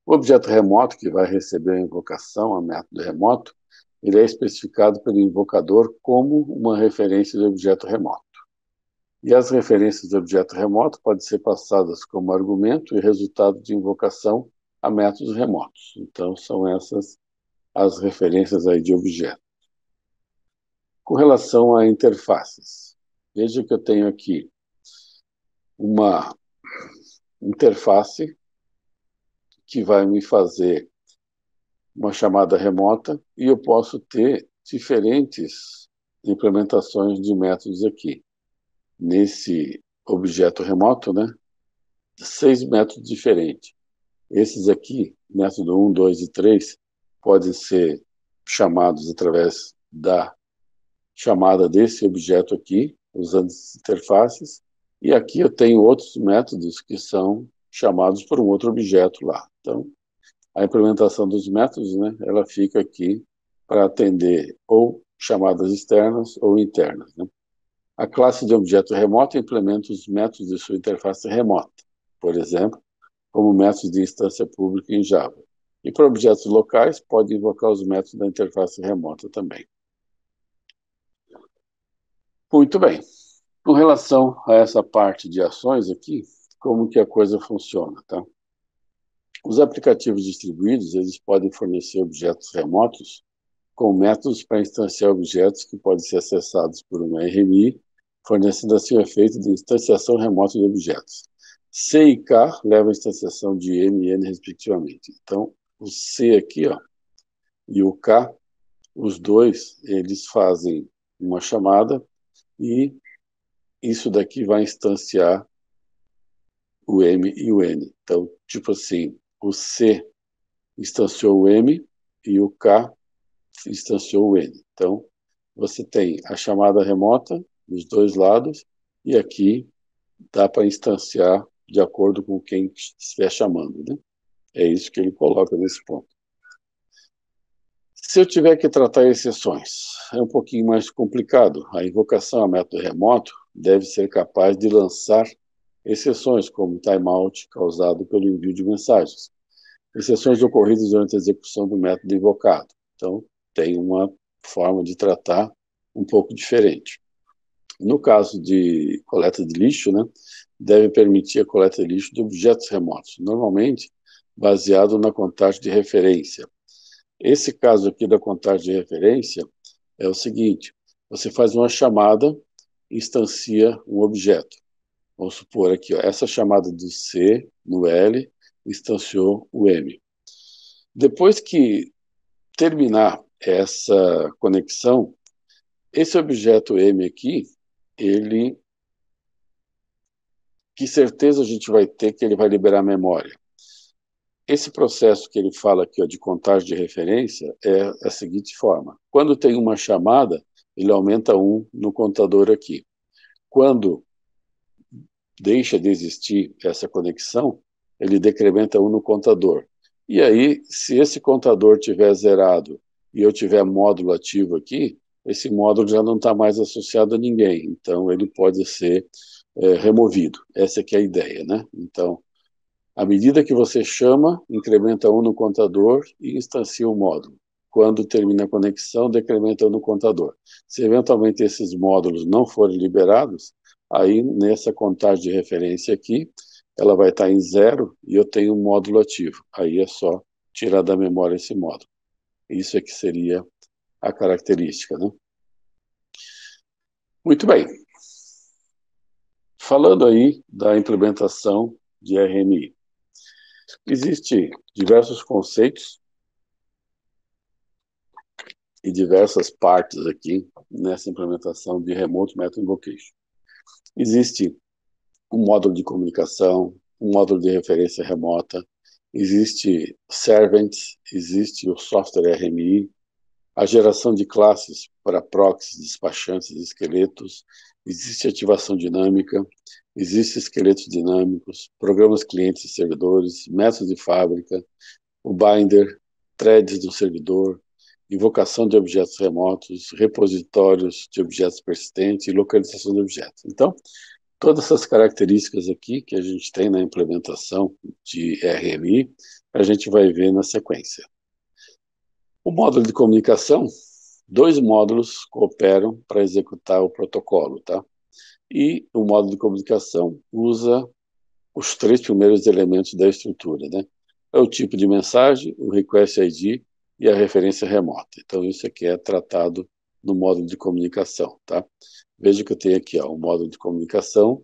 O objeto remoto que vai receber a invocação a método remoto, ele é especificado pelo invocador como uma referência de objeto remoto. E as referências de objeto remoto podem ser passadas como argumento e resultado de invocação a métodos remotos. Então, são essas as referências aí de objeto. Com relação a interfaces, veja que eu tenho aqui uma interface que vai me fazer uma chamada remota e eu posso ter diferentes implementações de métodos aqui. Nesse objeto remoto, né? 6 métodos diferentes. Esses aqui, método 1, 2 e 3, podem ser chamados através da chamada desse objeto aqui, usando as interfaces, e aqui eu tenho outros métodos que são chamados por um outro objeto lá. Então, a implementação dos métodos, né, ela fica aqui para atender ou chamadas externas ou internas, né? A classe de objeto remoto implementa os métodos de sua interface remota, por exemplo, como métodos de instância pública em Java. E para objetos locais, pode invocar os métodos da interface remota também. Muito bem. Com relação a essa parte de ações aqui, como que a coisa funciona, tá? Os aplicativos distribuídos, eles podem fornecer objetos remotos com métodos para instanciar objetos que podem ser acessados por uma RMI, fornecendo assim o efeito de instanciação remota de objetos. C e K levam a instanciação de M e N, respectivamente. Então, o C aqui, ó, e o K, os dois, eles fazem uma chamada e isso daqui vai instanciar o M e o N. Então, tipo assim, o C instanciou o M e o K instanciou o N. Então, você tem a chamada remota dos dois lados e aqui dá para instanciar de acordo com quem estiver chamando, né? É isso que ele coloca nesse ponto. Se eu tiver que tratar exceções, é um pouquinho mais complicado. A invocação a método remoto deve ser capaz de lançar exceções, como timeout causado pelo envio de mensagens. Exceções ocorridas durante a execução do método invocado. Então, tem uma forma de tratar um pouco diferente. No caso de coleta de lixo, né, deve permitir a coleta de lixo de objetos remotos, normalmente baseado na contagem de referência. Esse caso aqui da contagem de referência é o seguinte: você faz uma chamada, instancia um objeto. Vamos supor aqui, ó, essa chamada do C no L instanciou o M. Depois que terminar essa conexão, esse objeto M aqui, que certeza a gente vai ter que ele vai liberar memória? Esse processo que ele fala aqui, ó, de contagem de referência é a seguinte forma: quando tem uma chamada, ele aumenta 1 no contador aqui. Quando deixa de existir essa conexão, ele decrementa 1 no contador. E aí, se esse contador tiver zerado e eu tiver módulo ativo aqui, esse módulo já não está mais associado a ninguém, então ele pode ser removido. Essa que é a ideia, né? Então, à medida que você chama, incrementa 1 no contador e instancia o módulo. Quando termina a conexão, decrementa 1 no contador. Se eventualmente esses módulos não forem liberados, aí nessa contagem de referência aqui, ela vai estar em 0 e eu tenho um módulo ativo. Aí é só tirar da memória esse módulo. Isso é que seria a característica, né? Muito bem. Falando aí da implementação de RMI. Existem diversos conceitos e diversas partes aqui nessa implementação de Remote Method Invocation. Existe um módulo de comunicação, um módulo de referência remota, existe servants, existe o software RMI, a geração de classes para proxies, despachantes e esqueletos, existe ativação dinâmica, existe esqueletos dinâmicos, programas clientes e servidores, métodos de fábrica, o binder, threads do servidor, invocação de objetos remotos, repositórios de objetos persistentes e localização de objetos. Então, todas essas características aqui que a gente tem na implementação de RMI, a gente vai ver na sequência. O módulo de comunicação, 2 módulos cooperam para executar o protocolo, tá? E o módulo de comunicação usa os 3 primeiros elementos da estrutura, né? É o tipo de mensagem, o request ID e a referência remota. Então, isso aqui é tratado no módulo de comunicação, tá? Veja que eu tenho aqui, ó, o módulo de comunicação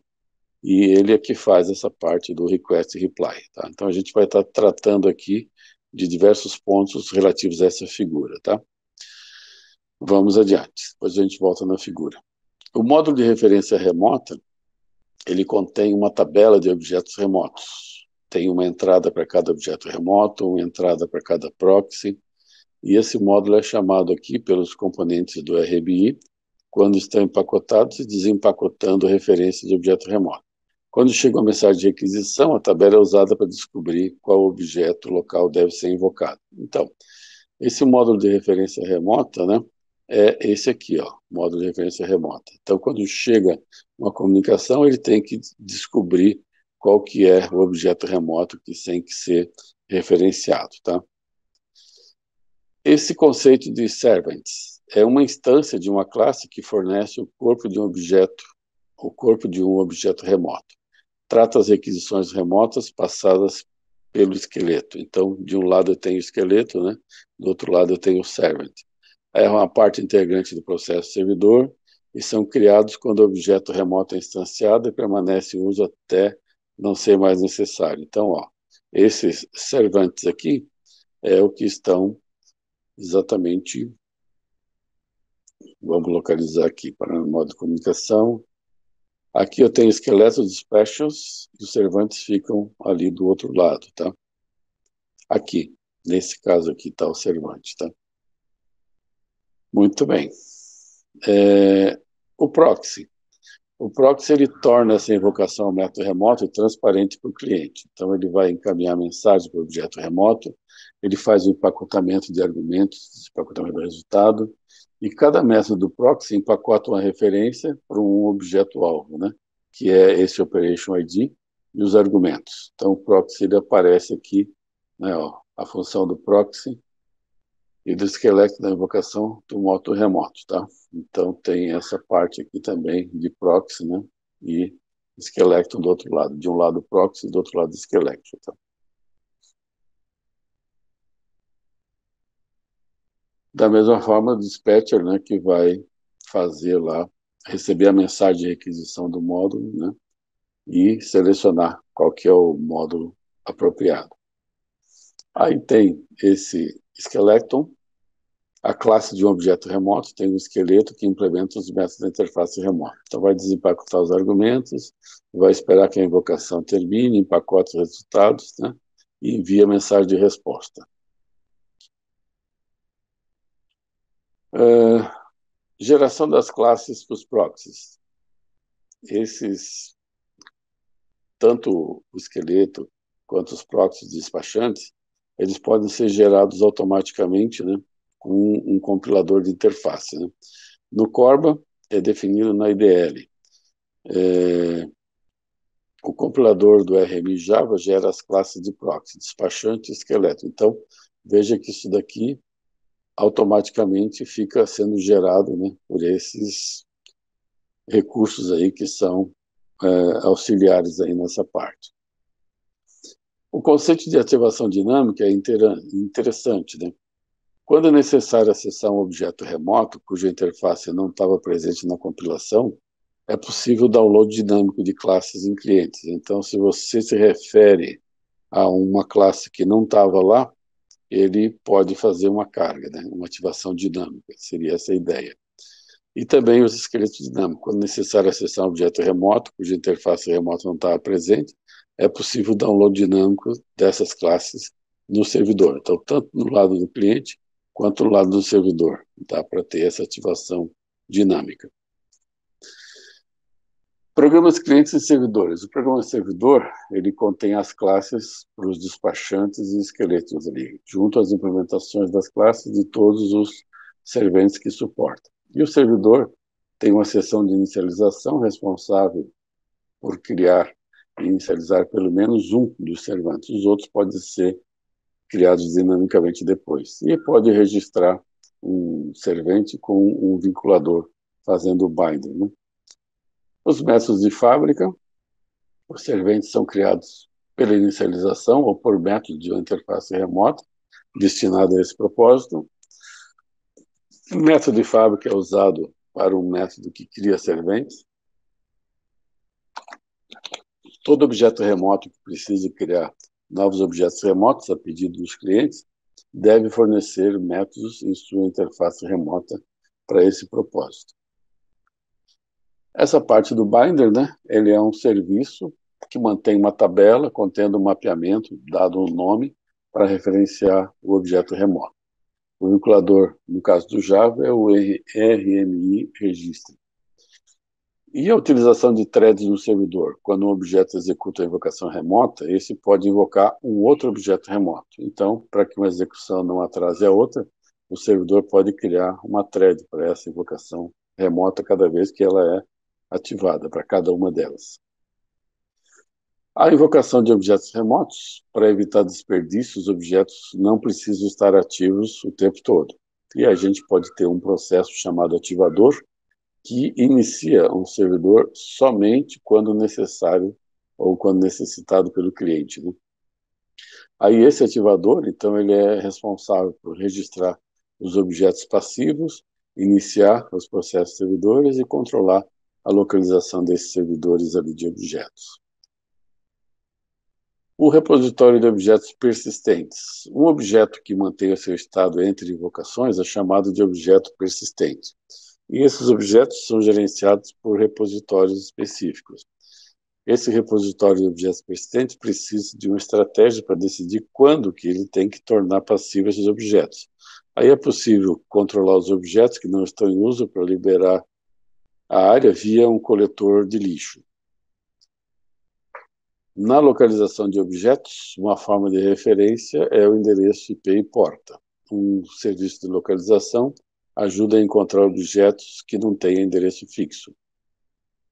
e ele é que faz essa parte do request e reply, tá? Então, a gente vai estar tratando aqui de diversos pontos relativos a essa figura, tá? Vamos adiante, depois a gente volta na figura. O módulo de referência remota, ele contém uma tabela de objetos remotos. Tem uma entrada para cada objeto remoto, uma entrada para cada proxy, e esse módulo é chamado aqui pelos componentes do RMI, quando estão empacotados e desempacotando referências de objeto remoto. Quando chega uma mensagem de requisição, a tabela é usada para descobrir qual objeto local deve ser invocado. Então, esse módulo de referência remota, né, é esse aqui, ó, módulo de referência remota. Então, quando chega uma comunicação, ele tem que descobrir qual que é o objeto remoto que tem que ser referenciado, tá? Esse conceito de servants é uma instância de uma classe que fornece o corpo de um objeto remoto. Trata as requisições remotas passadas pelo esqueleto. Então, de um lado eu tenho o esqueleto, né? Do outro lado eu tenho o servant. É uma parte integrante do processo servidor e são criados quando o objeto remoto é instanciado e permanece em uso até não ser mais necessário. Então, ó, esses servantes aqui é o que estão exatamente, vamos localizar aqui para o modo de comunicação. Aqui eu tenho esqueletos de specials e os servantes ficam ali do outro lado, tá? Aqui, nesse caso aqui está o servante, tá? Muito bem. O proxy. O proxy, ele torna essa invocação ao método remoto transparente para o cliente. Então, ele vai encaminhar mensagem para o objeto remoto, ele faz o empacotamento de argumentos, empacotamento do resultado, e cada método do proxy empacota uma referência para um objeto-alvo, né? Que é esse Operation ID e os argumentos. Então, o proxy ele aparece aqui, né, ó, a função do proxy e do esqueleto da invocação do modo remoto, tá? Então tem essa parte aqui também de proxy, né? E esqueleto do outro lado, de um lado proxy e do outro lado esqueleto, tá? Da mesma forma, o dispatcher, né, que vai fazer lá, receber a mensagem de requisição do módulo, né, e selecionar qual que é o módulo apropriado. Aí tem esse skeleton, a classe de um objeto remoto tem um esqueleto que implementa os métodos da interface remota. Então vai desempacotar os argumentos, vai esperar que a invocação termine, empacota os resultados, né, e envia a mensagem de resposta. Geração das classes para os proxies. Esses, tanto o esqueleto quanto os proxies despachantes, eles podem ser gerados automaticamente, né, com um compilador de interface, né. No Corba, é definido na IDL. O compilador do RMI Java gera as classes de proxy, despachante e esqueleto. Então, veja que isso daqui automaticamente fica sendo gerado, né, por esses recursos aí que são auxiliares aí nessa parte. O conceito de ativação dinâmica é interessante, né? Quando é necessário acessar um objeto remoto, cuja interface não estava presente na compilação, é possível download dinâmico de classes em clientes. Então, se você se refere a uma classe que não estava lá, ele pode fazer uma carga, né? Uma ativação dinâmica, seria essa a ideia. E também os esqueletos dinâmicos. Quando necessário acessar um objeto remoto, cuja interface remota não estava presente, é possível download dinâmico dessas classes no servidor. Então, tanto no lado do cliente, quanto no lado do servidor. Dá para ter essa ativação dinâmica. Programas clientes e servidores. O programa servidor, ele contém as classes para os despachantes e esqueletos ali, junto às implementações das classes de todos os serventes que suportam. E o servidor tem uma seção de inicialização responsável por criar e inicializar pelo menos um dos serventes. Os outros podem ser criados dinamicamente depois. E pode registrar um servente com um vinculador, fazendo o binder, né? Os métodos de fábrica, os serventes são criados pela inicialização ou por método de uma interface remota destinado a esse propósito. O método de fábrica é usado para um método que cria serventes. Todo objeto remoto que precise criar novos objetos remotos a pedido dos clientes deve fornecer métodos em sua interface remota para esse propósito. Essa parte do binder, né, ele é um serviço que mantém uma tabela contendo um mapeamento, dado um nome, para referenciar o objeto remoto. O vinculador, no caso do Java, é o RMI Registre. E a utilização de threads no servidor? Quando um objeto executa a invocação remota, esse pode invocar um outro objeto remoto. Então, para que uma execução não atrase a outra, o servidor pode criar uma thread para essa invocação remota cada vez que ela é ativada, para cada uma delas. A invocação de objetos remotos, para evitar desperdício, os objetos não precisam estar ativos o tempo todo. E a gente pode ter um processo chamado ativador, que inicia um servidor somente quando necessário ou quando necessitado pelo cliente, né? Aí esse ativador, então, ele é responsável por registrar os objetos passivos, iniciar os processos servidores e controlar a localização desses servidores ali de objetos. O repositório de objetos persistentes. Um objeto que mantém o seu estado entre invocações é chamado de objeto persistente. E esses objetos são gerenciados por repositórios específicos. Esse repositório de objetos persistentes precisa de uma estratégia para decidir quando que ele tem que tornar passivos esses objetos. Aí é possível controlar os objetos que não estão em uso para liberar a área via um coletor de lixo. Na localização de objetos, uma forma de referência é o endereço IP e porta. Um serviço de localização ajuda a encontrar objetos que não têm endereço fixo.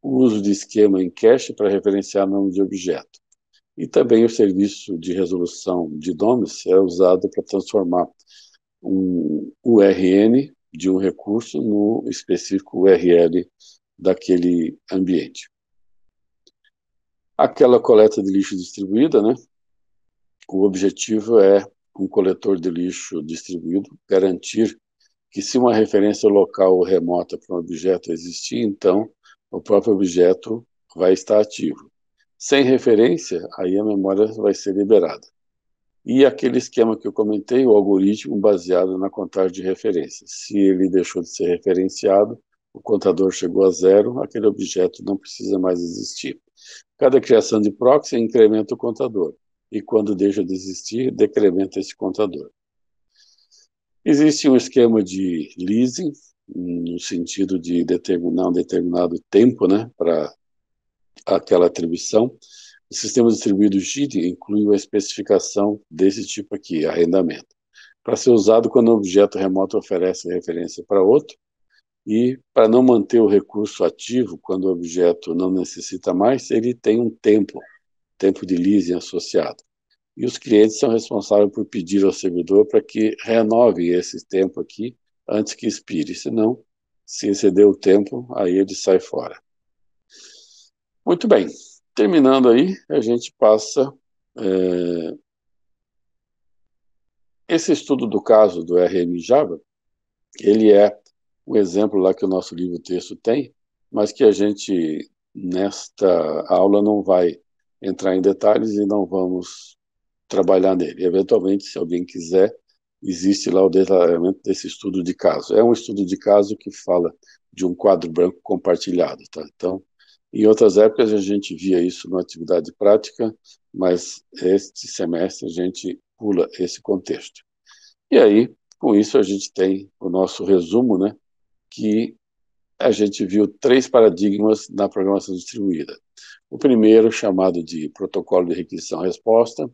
O uso de esquema em cache para referenciar nome de objeto. E também o serviço de resolução de nomes é usado para transformar um URN de um recurso no específico URL daquele ambiente. Aquela coleta de lixo distribuída, né? O objetivo é um coletor de lixo distribuído garantir que se uma referência local ou remota para um objeto existir, então o próprio objeto vai estar ativo. Sem referência, aí a memória vai ser liberada. E aquele esquema que eu comentei, o algoritmo baseado na contagem de referências. Se ele deixou de ser referenciado, o contador chegou a zero, aquele objeto não precisa mais existir. Cada criação de proxy incrementa o contador, e quando deixa de existir, decrementa esse contador. Existe um esquema de leasing, no sentido de determinar um determinado tempo, né, para aquela atribuição. O sistema distribuído GID inclui a especificação desse tipo aqui, arrendamento, para ser usado quando um objeto remoto oferece referência para outro, e para não manter o recurso ativo quando o objeto não necessita mais, ele tem um tempo de leasing associado. E os clientes são responsáveis por pedir ao servidor para que renove esse tempo aqui antes que expire. Senão, se exceder o tempo, aí ele sai fora. Muito bem. Terminando aí, a gente passa esse estudo do caso do RM Java. Ele é um exemplo lá que o nosso livro-texto tem, mas que a gente, nesta aula, não vai entrar em detalhes e não vamos trabalhar nele. Eventualmente, se alguém quiser, existe lá o detalhamento desse estudo de caso. É um estudo de caso que fala de um quadro branco compartilhado, tá? Então, em outras épocas a gente via isso na atividade prática, mas este semestre a gente pula esse contexto. E aí, com isso, a gente tem o nosso resumo, né, que a gente viu 3 paradigmas na programação distribuída. O primeiro, chamado de protocolo de requisição-resposta,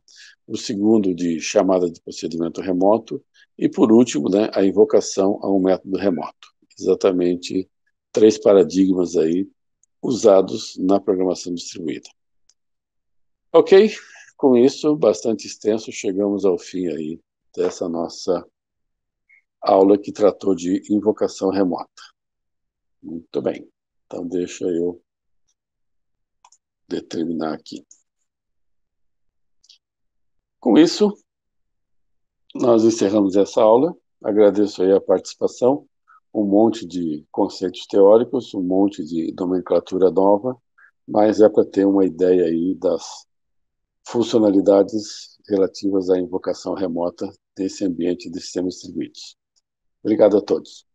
o segundo, de chamada de procedimento remoto, e, por último, né, a invocação a um método remoto. Exatamente 3 paradigmas aí usados na programação distribuída. Ok? Com isso, bastante extenso, chegamos ao fim aí dessa nossa aula que tratou de invocação remota. Muito bem. Então, deixa eu determinar aqui. Com isso, nós encerramos essa aula. Agradeço aí a participação, um monte de conceitos teóricos, um monte de nomenclatura nova, mas é para ter uma ideia aí das funcionalidades relativas à invocação remota desse ambiente de sistemas distribuídos. Obrigado a todos.